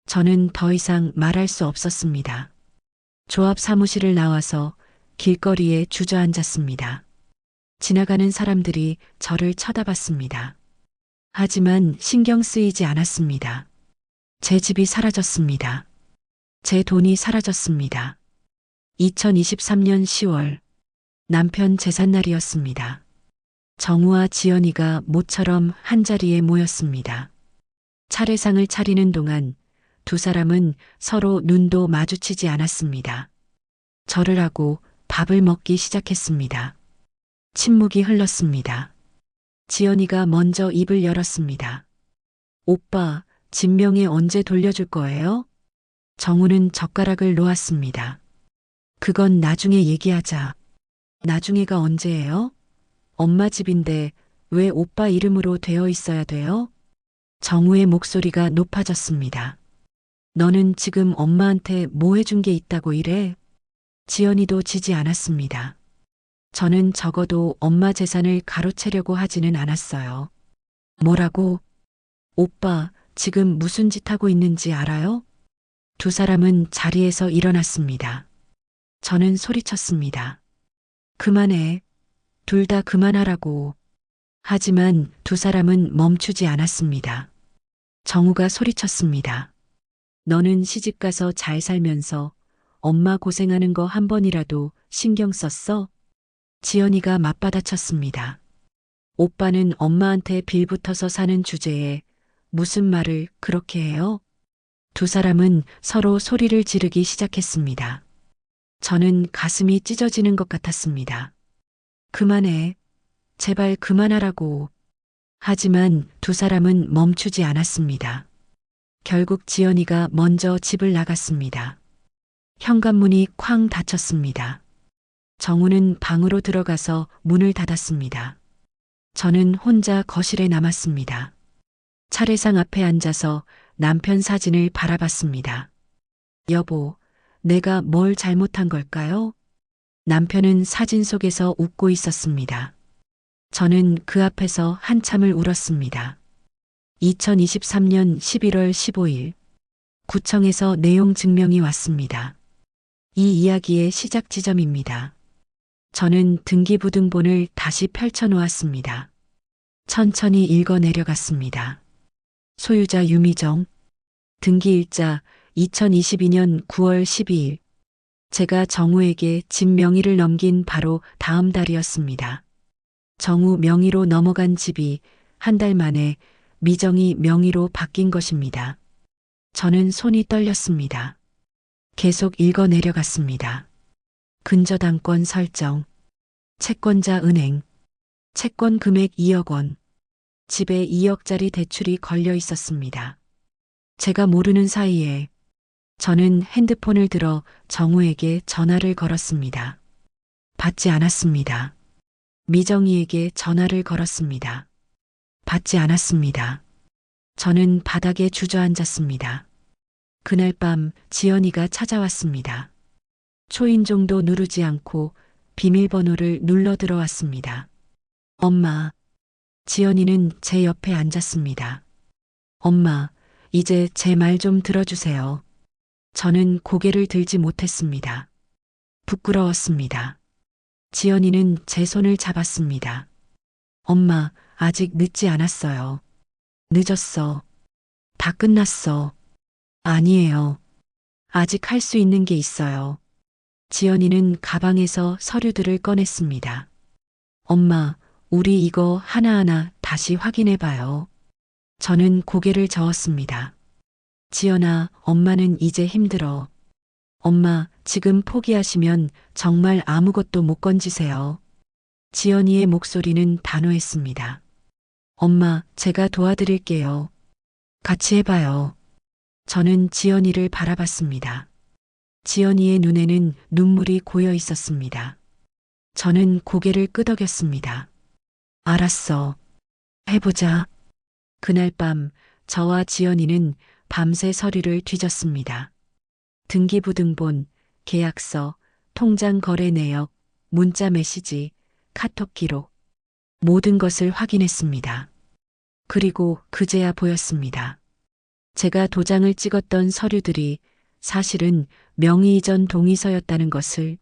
저는 더 이상 말할 수 없었습니다. 조합 사무실을 나와서 길거리에 주저앉았습니다. 지나가는 사람들이 저를 쳐다봤습니다. 하지만 신경 쓰이지 않았습니다. 제 집이 사라졌습니다. 제 돈이 사라졌습니다. 2023년 10월, 남편 제삿날이었습니다. 정우와 지연이가 모처럼 한자리에 모였습니다. 차례상을 차리는 동안 두 사람은 서로 눈도 마주치지 않았습니다. 절을 하고 밥을 먹기 시작했습니다. 침묵이 흘렀습니다. 지연이가 먼저 입을 열었습니다. 오빠, 진명에 언제 돌려줄 거예요? 정우는 젓가락을 놓았습니다. 그건 나중에 얘기하자. 나중에가 언제예요? 엄마 집인데 왜 오빠 이름으로 되어 있어야 돼요? 정우의 목소리가 높아졌습니다. 너는 지금 엄마한테 뭐 해준 게 있다고 이래? 지연이도 지지 않았습니다. 저는 적어도 엄마 재산을 가로채려고 하지는 않았어요. 뭐라고? 오빠, 지금 무슨 짓 하고 있는지 알아요? 두 사람은 자리에서 일어났습니다. 저는 소리쳤습니다. 그만해. 둘 다 그만하라고. 하지만 두 사람은 멈추지 않았습니다. 정우가 소리쳤습니다. 너는 시집가서 잘 살면서 엄마 고생하는 거 한 번이라도 신경 썼어? 지연이가 맞받아쳤습니다. 오빠는 엄마한테 빌붙어서 사는 주제에 무슨 말을 그렇게 해요? 두 사람은 서로 소리를 지르기 시작했습니다. 저는 가슴이 찢어지는 것 같았습니다. 그만해. 제발 그만하라고. 하지만 두 사람은 멈추지 않았습니다. 결국 지연이가 먼저 집을 나갔습니다. 현관문이 쾅 닫혔습니다. 정우는 방으로 들어가서 문을 닫았습니다. 저는 혼자 거실에 남았습니다. 차례상 앞에 앉아서 남편 사진을 바라봤습니다. 여보, 내가 뭘 잘못한 걸까요? 남편은 사진 속에서 웃고 있었습니다. 저는 그 앞에서 한참을 울었습니다. 2023년 11월 15일, 구청에서 내용 증명이 왔습니다. 이 이야기의 시작 지점입니다. 저는 등기부등본을 다시 펼쳐놓았습니다. 천천히 읽어 내려갔습니다. 소유자 유미정, 등기일자 2022년 9월 12일. 제가 정우에게 집 명의를 넘긴 바로 다음 달이었습니다. 정우 명의로 넘어간 집이 한 달 만에 미정이 명의로 바뀐 것입니다. 저는 손이 떨렸습니다. 계속 읽어 내려갔습니다. 근저당권 설정, 채권자 은행, 채권 금액 2억 원, 집에 2억짜리 대출이 걸려 있었습니다. 제가 모르는 사이에 저는 핸드폰을 들어 정우에게 전화를 걸었습니다. 받지 않았습니다. 미정이에게 전화를 걸었습니다. 받지 않았습니다. 저는 바닥에 주저앉았습니다. 그날 밤 지연이가 찾아왔습니다. 초인종도 누르지 않고 비밀번호를 눌러 들어왔습니다. 엄마. 지연이는 제 옆에 앉았습니다. 엄마, 이제 제 말 좀 들어주세요. 저는 고개를 들지 못했습니다. 부끄러웠습니다. 지연이는 제 손을 잡았습니다. 엄마, 아직 늦지 않았어요. 늦었어. 다 끝났어. 아니에요. 아직 할 수 있는 게 있어요. 지연이는 가방에서 서류들을 꺼냈습니다. 엄마, 우리 이거 하나하나 다시 확인해 봐요. 저는 고개를 저었습니다. 지연아, 엄마는 이제 힘들어. 엄마, 지금 포기하시면 정말 아무것도 못 건지세요. 지연이의 목소리는 단호했습니다. 엄마, 제가 도와드릴게요. 같이 해봐요. 저는 지연이를 바라봤습니다. 지연이의 눈에는 눈물이 고여 있었습니다. 저는 고개를 끄덕였습니다. 알았어. 해보자. 그날 밤 저와 지연이는 밤새 서류를 뒤졌습니다. 등기부등본, 계약서, 통장 거래 내역, 문자 메시지, 카톡 기록, 모든 것을 확인했습니다. 그리고 그제야 보였습니다. 제가 도장을 찍었던 서류들이 사실은 명의 이전 동의서였다는 것을,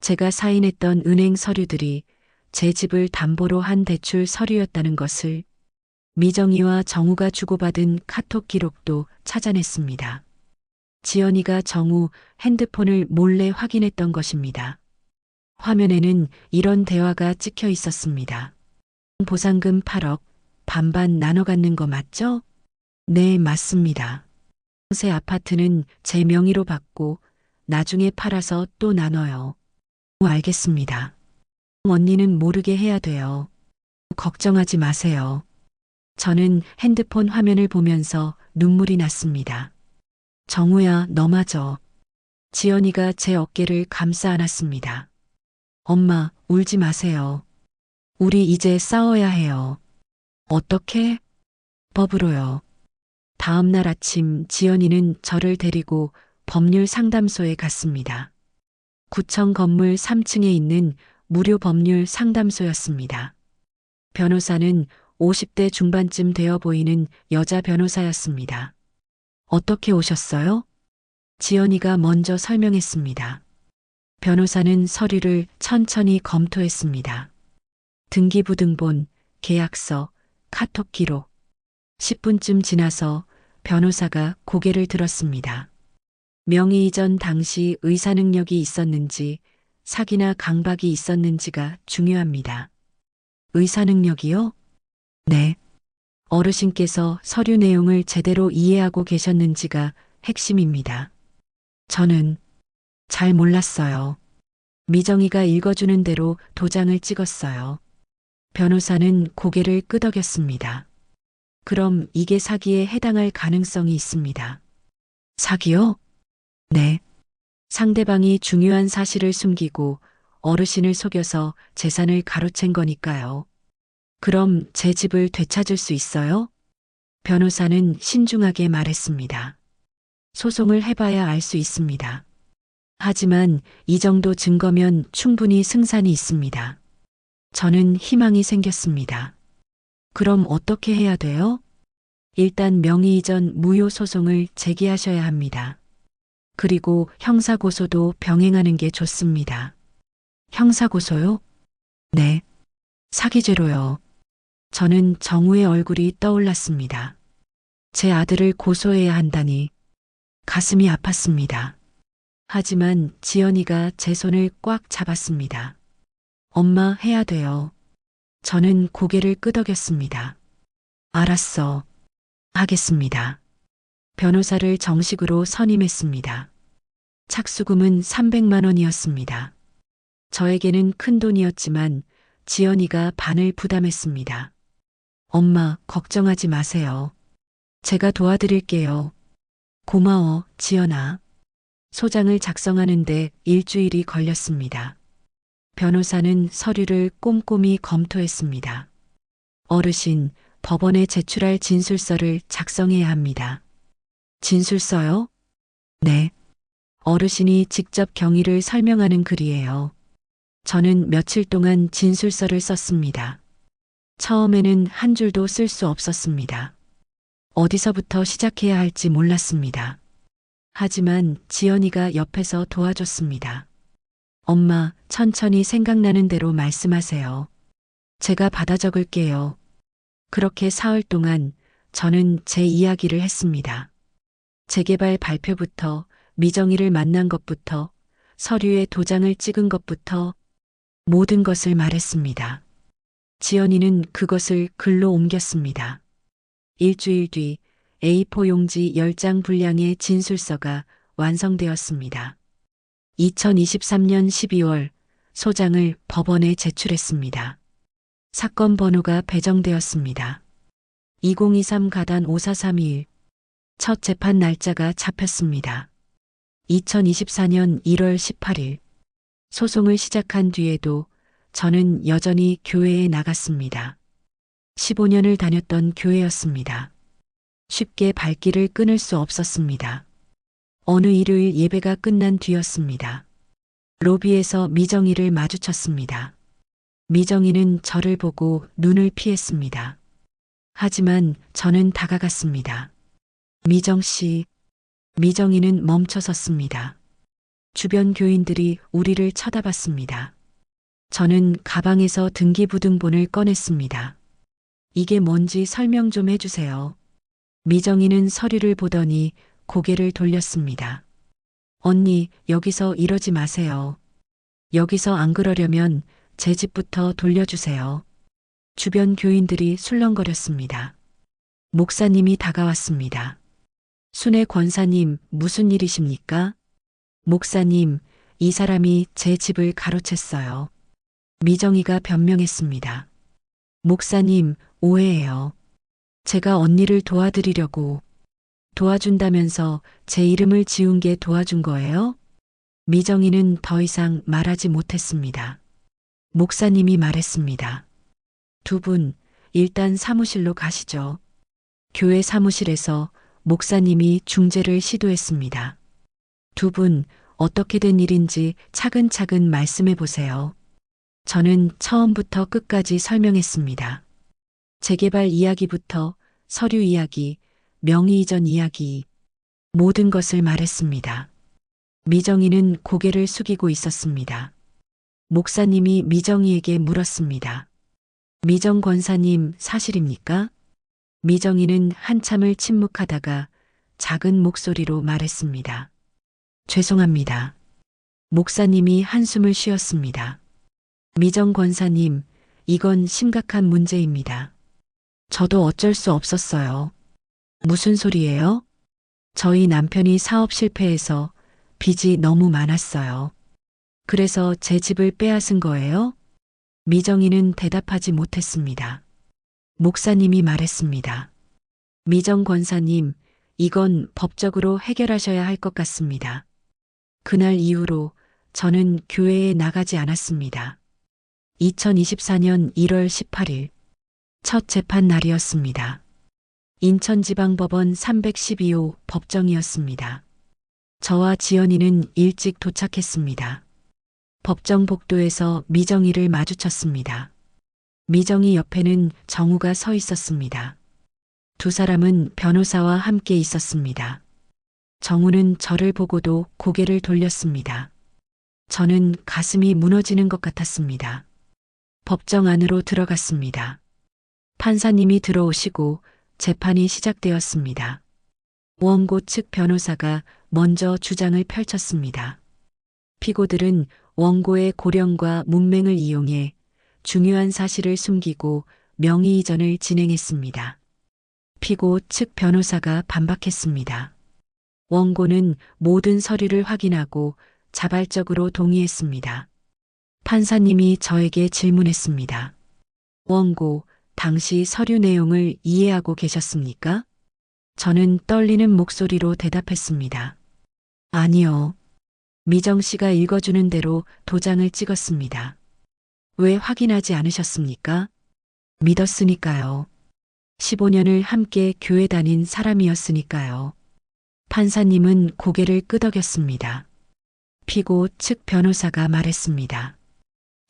제가 사인했던 은행 서류들이 제 집을 담보로 한 대출 서류였다는 것을, 미정이와 정우가 주고받은 카톡 기록도 찾아냈습니다. 지연이가 정우 핸드폰을 몰래 확인했던 것입니다. 화면에는 이런 대화가 찍혀 있었습니다. 보상금 8억, 반반 나눠 갖는 거 맞죠? 네, 맞습니다. 새 아파트는 제 명의로 받고 나중에 팔아서 또 나눠요. 알겠습니다. 언니는 모르게 해야 돼요. 걱정하지 마세요. 저는 핸드폰 화면을 보면서 눈물이 났습니다. 정우야, 너마저. 지연이가 제 어깨를 감싸 안았습니다. 엄마, 울지 마세요. 우리 이제 싸워야 해요. 어떻게? 법으로요. 다음 날 아침 지연이는 저를 데리고 법률 상담소에 갔습니다. 구청 건물 3층에 있는 무료 법률 상담소였습니다. 변호사는 50대 중반쯤 되어 보이는 여자 변호사였습니다. 어떻게 오셨어요? 지연이가 먼저 설명했습니다. 변호사는 서류를 천천히 검토했습니다. 등기부등본, 계약서, 카톡 기록. 10분쯤 지나서 변호사가 고개를 들었습니다. 명의 이전 당시 의사 능력이 있었는지, 사기나 강박이 있었는지가 중요합니다. 의사 능력이요? 네. 어르신께서 서류 내용을 제대로 이해하고 계셨는지가 핵심입니다. 저는 잘 몰랐어요. 미정이가 읽어주는 대로 도장을 찍었어요. 변호사는 고개를 끄덕였습니다. 그럼 이게 사기에 해당할 가능성이 있습니다. 사기요? 네. 상대방이 중요한 사실을 숨기고 어르신을 속여서 재산을 가로챈 거니까요. 그럼 제 집을 되찾을 수 있어요? 변호사는 신중하게 말했습니다. 소송을 해봐야 알 수 있습니다. 하지만 이 정도 증거면 충분히 승산이 있습니다. 저는 희망이 생겼습니다. 그럼 어떻게 해야 돼요? 일단 명의 이전 무효 소송을 제기하셔야 합니다. 그리고 형사고소도 병행하는 게 좋습니다. 형사고소요? 네. 사기죄로요. 저는 정우의 얼굴이 떠올랐습니다. 제 아들을 고소해야 한다니 가슴이 아팠습니다. 하지만 지연이가 제 손을 꽉 잡았습니다. 엄마, 해야 돼요. 저는 고개를 끄덕였습니다. 알았어. 하겠습니다. 변호사를 정식으로 선임했습니다. 착수금은 300만 원이었습니다. 저에게는 큰 돈이었지만 지연이가 반을 부담했습니다. 엄마, 걱정하지 마세요. 제가 도와드릴게요. 고마워, 지연아. 소장을 작성하는데 일주일이 걸렸습니다. 변호사는 서류를 꼼꼼히 검토했습니다. 어르신, 법원에 제출할 진술서를 작성해야 합니다. 진술서요? 네. 어르신이 직접 경위를 설명하는 글이에요. 저는 며칠 동안 진술서를 썼습니다. 처음에는 한 줄도 쓸 수 없었습니다. 어디서부터 시작해야 할지 몰랐습니다. 하지만 지연이가 옆에서 도와줬습니다. 엄마, 천천히 생각나는 대로 말씀하세요. 제가 받아 적을게요. 그렇게 사흘 동안 저는 제 이야기를 했습니다. 재개발 발표부터 미정이를 만난 것부터 서류에 도장을 찍은 것부터 모든 것을 말했습니다. 지연이는 그것을 글로 옮겼습니다. 일주일 뒤 A4 용지 10장 분량의 진술서가 완성되었습니다. 2023년 12월 소장을 법원에 제출했습니다. 사건 번호가 배정되었습니다. 2023 가단 54321. 첫 재판 날짜가 잡혔습니다. 2024년 1월 18일. 소송을 시작한 뒤에도 저는 여전히 교회에 나갔습니다. 15년을 다녔던 교회였습니다. 쉽게 발길을 끊을 수 없었습니다. 어느 일요일 예배가 끝난 뒤였습니다. 로비에서 미정이를 마주쳤습니다. 미정이는 저를 보고 눈을 피했습니다. 하지만 저는 다가갔습니다. 미정 씨. 미정이는 멈춰섰습니다. 주변 교인들이 우리를 쳐다봤습니다. 저는 가방에서 등기부등본을 꺼냈습니다. 이게 뭔지 설명 좀 해주세요. 미정이는 서류를 보더니 고개를 돌렸습니다. 언니, 여기서 이러지 마세요. 여기서 안 그러려면 제 집부터 돌려주세요. 주변 교인들이 술렁거렸습니다. 목사님이 다가왔습니다. 순회 권사님, 무슨 일이십니까? 목사님, 이 사람이 제 집을 가로챘어요. 미정이가 변명했습니다. 목사님, 오해예요. 제가 언니를 도와드리려고 도와준다면서 제 이름을 지운 게 도와준 거예요? 미정이는 더 이상 말하지 못했습니다. 목사님이 말했습니다. 두 분, 일단 사무실로 가시죠. 교회 사무실에서 목사님이 중재를 시도했습니다. 두 분, 어떻게 된 일인지 차근차근 말씀해 보세요. 저는 처음부터 끝까지 설명했습니다. 재개발 이야기부터 서류 이야기, 명의 이전 이야기, 모든 것을 말했습니다. 미정이는 고개를 숙이고 있었습니다. 목사님이 미정이에게 물었습니다. 미정 권사님, 사실입니까? 미정이는 한참을 침묵하다가 작은 목소리로 말했습니다. 죄송합니다. 목사님이 한숨을 쉬었습니다. 미정 권사님, 이건 심각한 문제입니다. 저도 어쩔 수 없었어요. 무슨 소리예요? 저희 남편이 사업 실패해서 빚이 너무 많았어요. 그래서 제 집을 빼앗은 거예요? 미정이는 대답하지 못했습니다. 목사님이 말했습니다. 미정 권사님, 이건 법적으로 해결하셔야 할 것 같습니다. 그날 이후로 저는 교회에 나가지 않았습니다. 2024년 1월 18일, 첫 재판 날이었습니다. 인천지방법원 312호 법정이었습니다. 저와 지연이는 일찍 도착했습니다. 법정 복도에서 미정이를 마주쳤습니다. 미정이 옆에는 정우가 서 있었습니다. 두 사람은 변호사와 함께 있었습니다. 정우는 저를 보고도 고개를 돌렸습니다. 저는 가슴이 무너지는 것 같았습니다. 법정 안으로 들어갔습니다. 판사님이 들어오시고 재판이 시작되었습니다. 원고 측 변호사가 먼저 주장을 펼쳤습니다. 피고들은 원고의 고령과 문맹을 이용해 중요한 사실을 숨기고 명의 이전을 진행했습니다. 피고 측 변호사가 반박했습니다. 원고는 모든 서류를 확인하고 자발적으로 동의했습니다. 판사님이 저에게 질문했습니다. 원고, 당시 서류 내용을 이해하고 계셨습니까? 저는 떨리는 목소리로 대답했습니다. 아니요. 미정 씨가 읽어주는 대로 도장을 찍었습니다. 왜 확인하지 않으셨습니까? 믿었으니까요. 15년을 함께 교회 다닌 사람이었으니까요. 판사님은 고개를 끄덕였습니다. 피고 측 변호사가 말했습니다.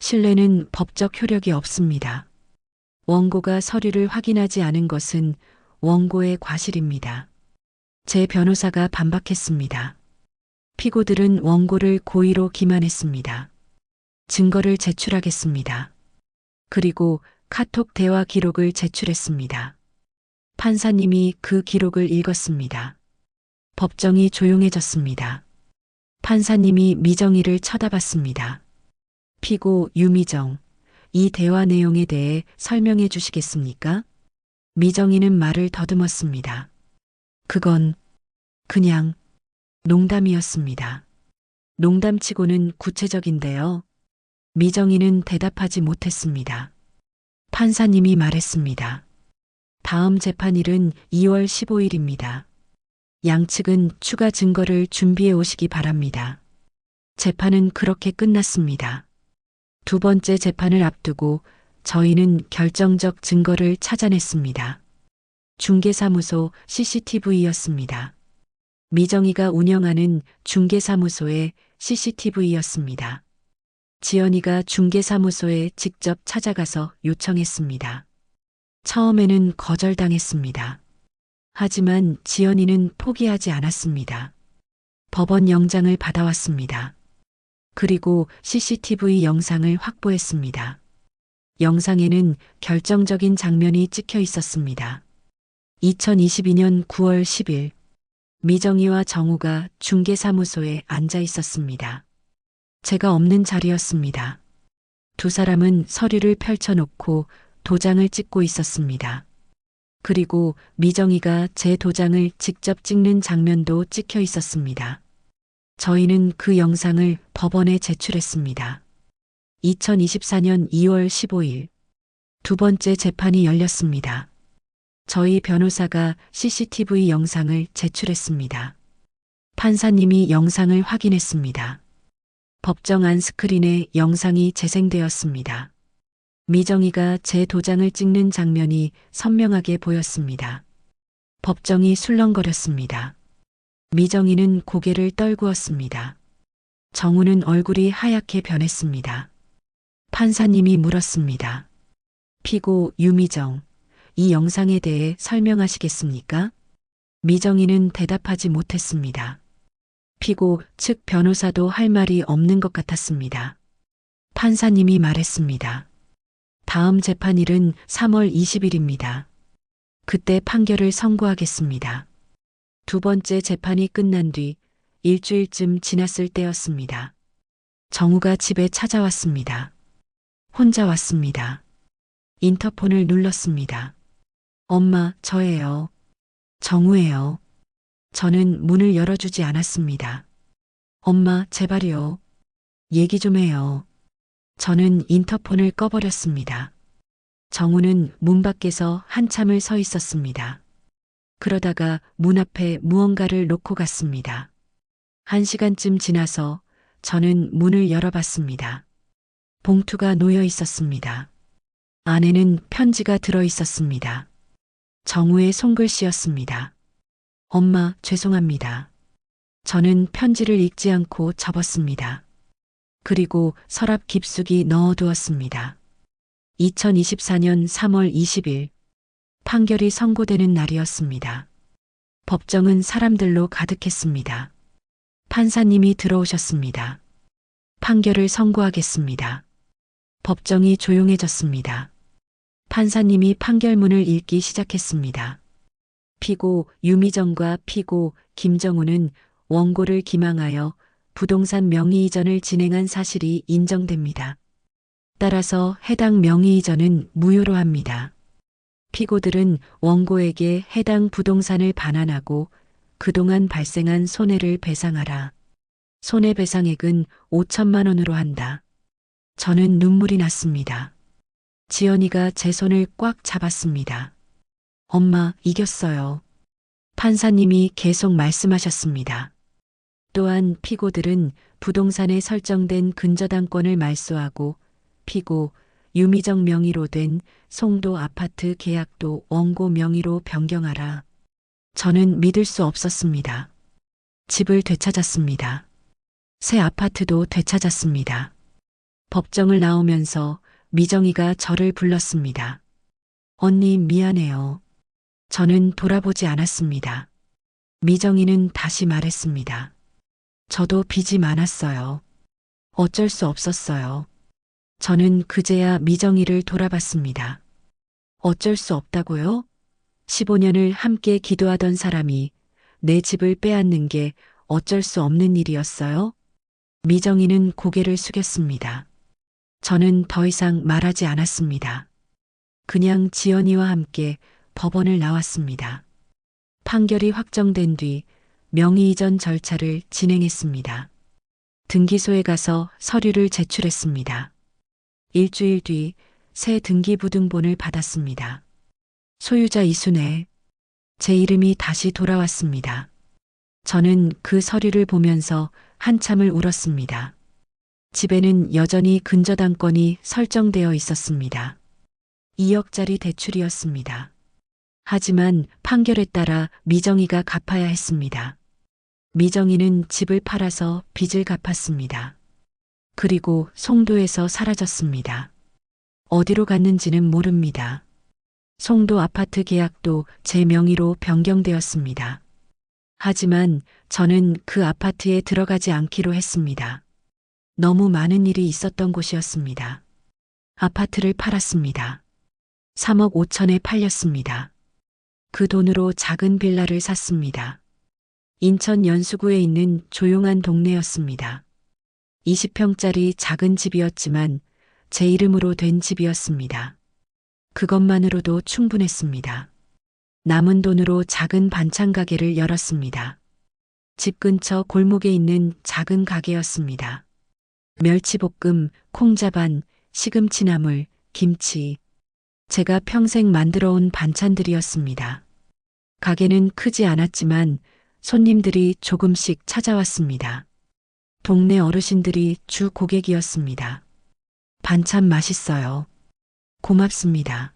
신뢰는 법적 효력이 없습니다. 원고가 서류를 확인하지 않은 것은 원고의 과실입니다. 제 변호사가 반박했습니다. 피고들은 원고를 고의로 기만했습니다. 증거를 제출하겠습니다. 그리고 카톡 대화 기록을 제출했습니다. 판사님이 그 기록을 읽었습니다. 법정이 조용해졌습니다. 판사님이 미정이를 쳐다봤습니다. 피고 유미정, 이 대화 내용에 대해 설명해 주시겠습니까? 미정이는 말을 더듬었습니다. 그건 그냥 농담이었습니다. 농담치고는 구체적인데요. 미정이는 대답하지 못했습니다. 판사님이 말했습니다. 다음 재판일은 2월 15일입니다. 양측은 추가 증거를 준비해 오시기 바랍니다. 재판은 그렇게 끝났습니다. 두 번째 재판을 앞두고 저희는 결정적 증거를 찾아냈습니다. 중개사무소 CCTV였습니다. 미정이가 운영하는 중개사무소의 CCTV였습니다. 지연이가 중개사무소에 직접 찾아가서 요청했습니다. 처음에는 거절당했습니다. 하지만 지연이는 포기하지 않았습니다. 법원 영장을 받아왔습니다. 그리고 CCTV 영상을 확보했습니다. 영상에는 결정적인 장면이 찍혀 있었습니다. 2022년 9월 10일, 미정이와 정우가 중개사무소에 앉아 있었습니다. 제가 없는 자리였습니다. 두 사람은 서류를 펼쳐놓고 도장을 찍고 있었습니다. 그리고 미정이가 제 도장을 직접 찍는 장면도 찍혀 있었습니다. 저희는 그 영상을 법원에 제출했습니다. 2024년 2월 15일, 두 번째 재판이 열렸습니다. 저희 변호사가 CCTV 영상을 제출했습니다. 판사님이 영상을 확인했습니다. 법정 안 스크린에 영상이 재생되었습니다. 미정이가 제 도장을 찍는 장면이 선명하게 보였습니다. 법정이 술렁거렸습니다. 미정이는 고개를 떨구었습니다. 정우는 얼굴이 하얗게 변했습니다. 판사님이 물었습니다. 피고 유미정, 이 영상에 대해 설명하시겠습니까? 미정이는 대답하지 못했습니다. 피고 측 변호사도 할 말이 없는 것 같았습니다. 판사님이 말했습니다. 다음 재판일은 3월 20일입니다. 그때 판결을 선고하겠습니다. 두 번째 재판이 끝난 뒤 일주일쯤 지났을 때였습니다. 정우가 집에 찾아왔습니다. 혼자 왔습니다. 인터폰을 눌렀습니다. 엄마, 저예요. 정우예요. 저는 문을 열어주지 않았습니다. 엄마, 제발요. 얘기 좀 해요. 저는 인터폰을 꺼버렸습니다. 정우는 문 밖에서 한참을 서 있었습니다. 그러다가 문 앞에 무언가를 놓고 갔습니다. 1시간쯤 지나서 저는 문을 열어봤습니다. 봉투가 놓여 있었습니다. 안에는 편지가 들어 있었습니다. 정우의 손글씨였습니다. 엄마, 죄송합니다. 저는 편지를 읽지 않고 접었습니다. 그리고 서랍 깊숙이 넣어두었습니다. 2024년 3월 20일, 판결이 선고되는 날이었습니다. 법정은 사람들로 가득했습니다. 판사님이 들어오셨습니다. 판결을 선고하겠습니다. 법정이 조용해졌습니다. 판사님이 판결문을 읽기 시작했습니다. 피고 유미정과 피고 김정우는 원고를 기망하여 부동산 명의이전을 진행한 사실이 인정됩니다. 따라서 해당 명의이전은 무효로 합니다. 피고들은 원고에게 해당 부동산을 반환하고 그동안 발생한 손해를 배상하라. 손해배상액은 5천만 원으로 한다. 저는 눈물이 났습니다. 지연이가 제 손을 꽉 잡았습니다. 엄마, 이겼어요. 판사님이 계속 말씀하셨습니다. 또한 피고들은 부동산에 설정된 근저당권을 말소하고 피고 유미정 명의로 된 송도 아파트 계약도 원고 명의로 변경하라. 저는 믿을 수 없었습니다. 집을 되찾았습니다. 새 아파트도 되찾았습니다. 법정을 나오면서 미정이가 저를 불렀습니다. 언니, 미안해요. 저는 돌아보지 않았습니다. 미정이는 다시 말했습니다. 저도 빚이 많았어요. 어쩔 수 없었어요. 저는 그제야 미정이를 돌아봤습니다. 어쩔 수 없다고요? 15년을 함께 기도하던 사람이 내 집을 빼앗는 게 어쩔 수 없는 일이었어요? 미정이는 고개를 숙였습니다. 저는 더 이상 말하지 않았습니다. 그냥 지연이와 함께 법원을 나왔습니다. 판결이 확정된 뒤 명의이전 절차를 진행했습니다. 등기소에 가서 서류를 제출했습니다. 일주일 뒤 새 등기부등본을 받았습니다. 소유자 이순애. 제 이름이 다시 돌아왔습니다. 저는 그 서류를 보면서 한참을 울었습니다. 집에는 여전히 근저당권이 설정되어 있었습니다. 2억짜리 대출이었습니다. 하지만 판결에 따라 미정이가 갚아야 했습니다. 미정이는 집을 팔아서 빚을 갚았습니다. 그리고 송도에서 사라졌습니다. 어디로 갔는지는 모릅니다. 송도 아파트 계약도 제 명의로 변경되었습니다. 하지만 저는 그 아파트에 들어가지 않기로 했습니다. 너무 많은 일이 있었던 곳이었습니다. 아파트를 팔았습니다. 3억 5천에 팔렸습니다. 그 돈으로 작은 빌라를 샀습니다. 인천 연수구에 있는 조용한 동네였습니다. 20평짜리 작은 집이었지만 제 이름으로 된 집이었습니다. 그것만으로도 충분했습니다. 남은 돈으로 작은 반찬 가게를 열었습니다. 집 근처 골목에 있는 작은 가게였습니다. 멸치볶음, 콩자반, 시금치나물, 김치. 제가 평생 만들어온 반찬들이었습니다. 가게는 크지 않았지만 손님들이 조금씩 찾아왔습니다. 동네 어르신들이 주 고객이었습니다. 반찬 맛있어요. 고맙습니다.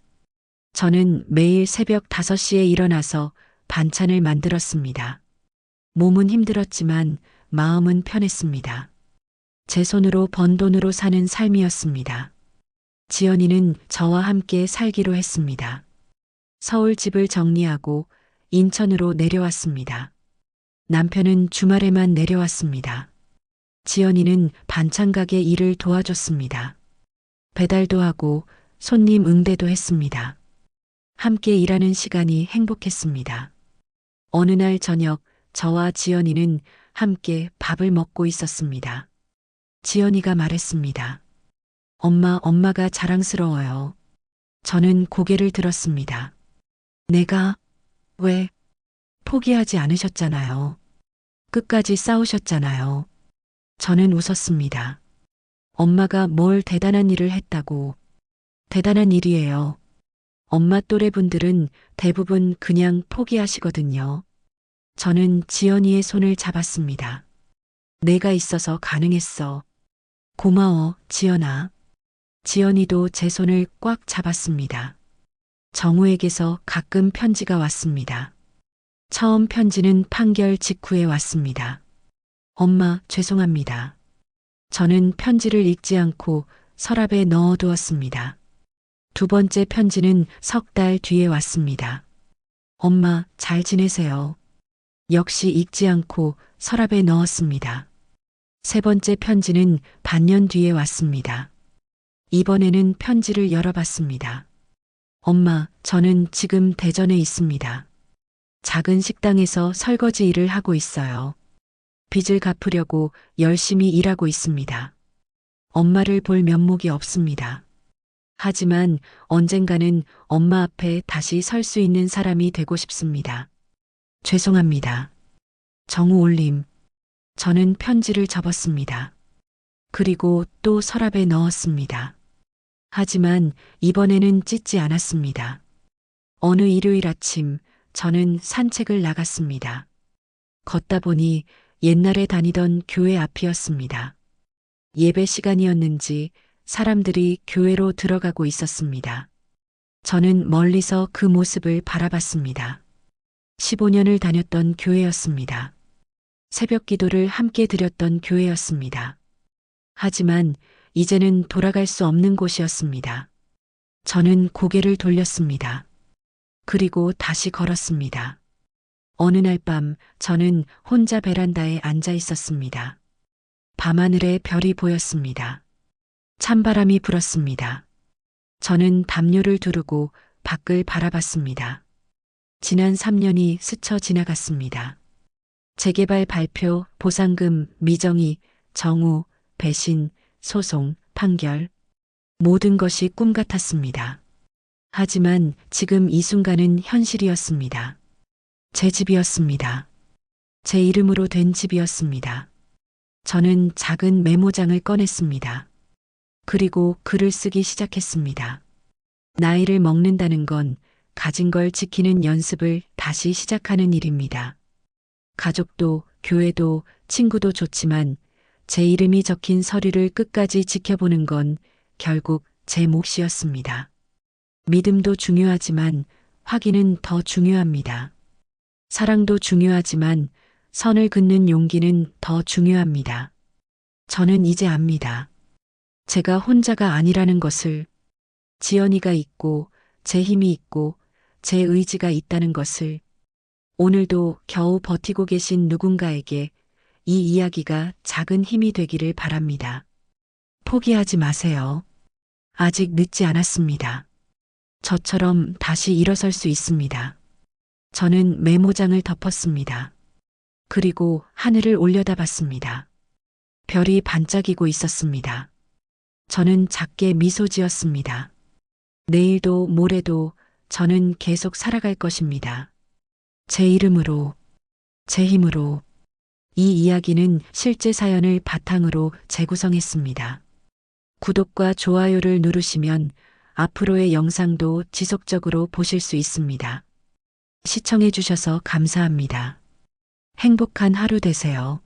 저는 매일 새벽 5시에 일어나서 반찬을 만들었습니다. 몸은 힘들었지만 마음은 편했습니다. 제 손으로 번 돈으로 사는 삶이었습니다. 지연이는 저와 함께 살기로 했습니다. 서울 집을 정리하고 인천으로 내려왔습니다. 남편은 주말에만 내려왔습니다. 지연이는 반찬 가게 일을 도와줬습니다. 배달도 하고 손님 응대도 했습니다. 함께 일하는 시간이 행복했습니다. 어느 날 저녁 저와 지연이는 함께 밥을 먹고 있었습니다. 지연이가 말했습니다. 엄마가 자랑스러워요. 저는 고개를 들었습니다. 내가 왜 포기하지 않으셨잖아요. 끝까지 싸우셨잖아요. 저는 웃었습니다. 엄마가 뭘 대단한 일을 했다고. 대단한 일이에요. 엄마 또래분들은 대부분 그냥 포기하시거든요. 저는 지연이의 손을 잡았습니다. 내가 있어서 가능했어. 고마워, 지연아. 지연이도 제 손을 꽉 잡았습니다. 정우에게서 가끔 편지가 왔습니다. 처음 편지는 판결 직후에 왔습니다. 엄마, 죄송합니다. 저는 편지를 읽지 않고 서랍에 넣어두었습니다. 두 번째 편지는 3달 뒤에 왔습니다. 엄마, 잘 지내세요. 역시 읽지 않고 서랍에 넣었습니다. 세 번째 편지는 반년 뒤에 왔습니다. 이번에는 편지를 열어봤습니다. 엄마, 저는 지금 대전에 있습니다. 작은 식당에서 설거지 일을 하고 있어요. 빚을 갚으려고 열심히 일하고 있습니다. 엄마를 볼 면목이 없습니다. 하지만 언젠가는 엄마 앞에 다시 설 수 있는 사람이 되고 싶습니다. 죄송합니다. 정우 올림. 저는 편지를 접었습니다. 그리고 또 서랍에 넣었습니다. 하지만 이번에는 찢지 않았습니다. 어느 일요일 아침 저는 산책을 나갔습니다. 걷다 보니 옛날에 다니던 교회 앞이었습니다. 예배 시간이었는지 사람들이 교회로 들어가고 있었습니다. 저는 멀리서 그 모습을 바라봤습니다. 15년을 다녔던 교회였습니다. 새벽 기도를 함께 드렸던 교회였습니다. 하지만 이제는 돌아갈 수 없는 곳이었습니다. 저는 고개를 돌렸습니다. 그리고 다시 걸었습니다. 어느 날 밤 저는 혼자 베란다에 앉아 있었습니다. 밤하늘에 별이 보였습니다. 찬바람이 불었습니다. 저는 담요를 두르고 밖을 바라봤습니다. 지난 3년이 스쳐 지나갔습니다. 재개발 발표, 보상금, 미정이, 정우, 배신, 소송, 판결. 모든 것이 꿈 같았습니다. 하지만 지금 이 순간은 현실이었습니다. 제 집이었습니다. 제 이름으로 된 집이었습니다. 저는 작은 메모장을 꺼냈습니다. 그리고 글을 쓰기 시작했습니다. 나이를 먹는다는 건 가진 걸 지키는 연습을 다시 시작하는 일입니다. 가족도, 교회도, 친구도 좋지만 제 이름이 적힌 서류를 끝까지 지켜보는 건 결국 제 몫이었습니다. 믿음도 중요하지만 확인은 더 중요합니다. 사랑도 중요하지만 선을 긋는 용기는 더 중요합니다. 저는 이제 압니다. 제가 혼자가 아니라는 것을, 지연이가 있고 제 힘이 있고 제 의지가 있다는 것을, 오늘도 겨우 버티고 계신 누군가에게 이 이야기가 작은 힘이 되기를 바랍니다. 포기하지 마세요. 아직 늦지 않았습니다. 저처럼 다시 일어설 수 있습니다. 저는 메모장을 덮었습니다. 그리고 하늘을 올려다봤습니다. 별이 반짝이고 있었습니다. 저는 작게 미소 지었습니다. 내일도 모레도 저는 계속 살아갈 것입니다. 제 이름으로, 제 힘으로. 이 이야기는 실제 사연을 바탕으로 재구성했습니다. 구독과 좋아요를 누르시면 앞으로의 영상도 지속적으로 보실 수 있습니다. 시청해 주셔서 감사합니다. 행복한 하루 되세요.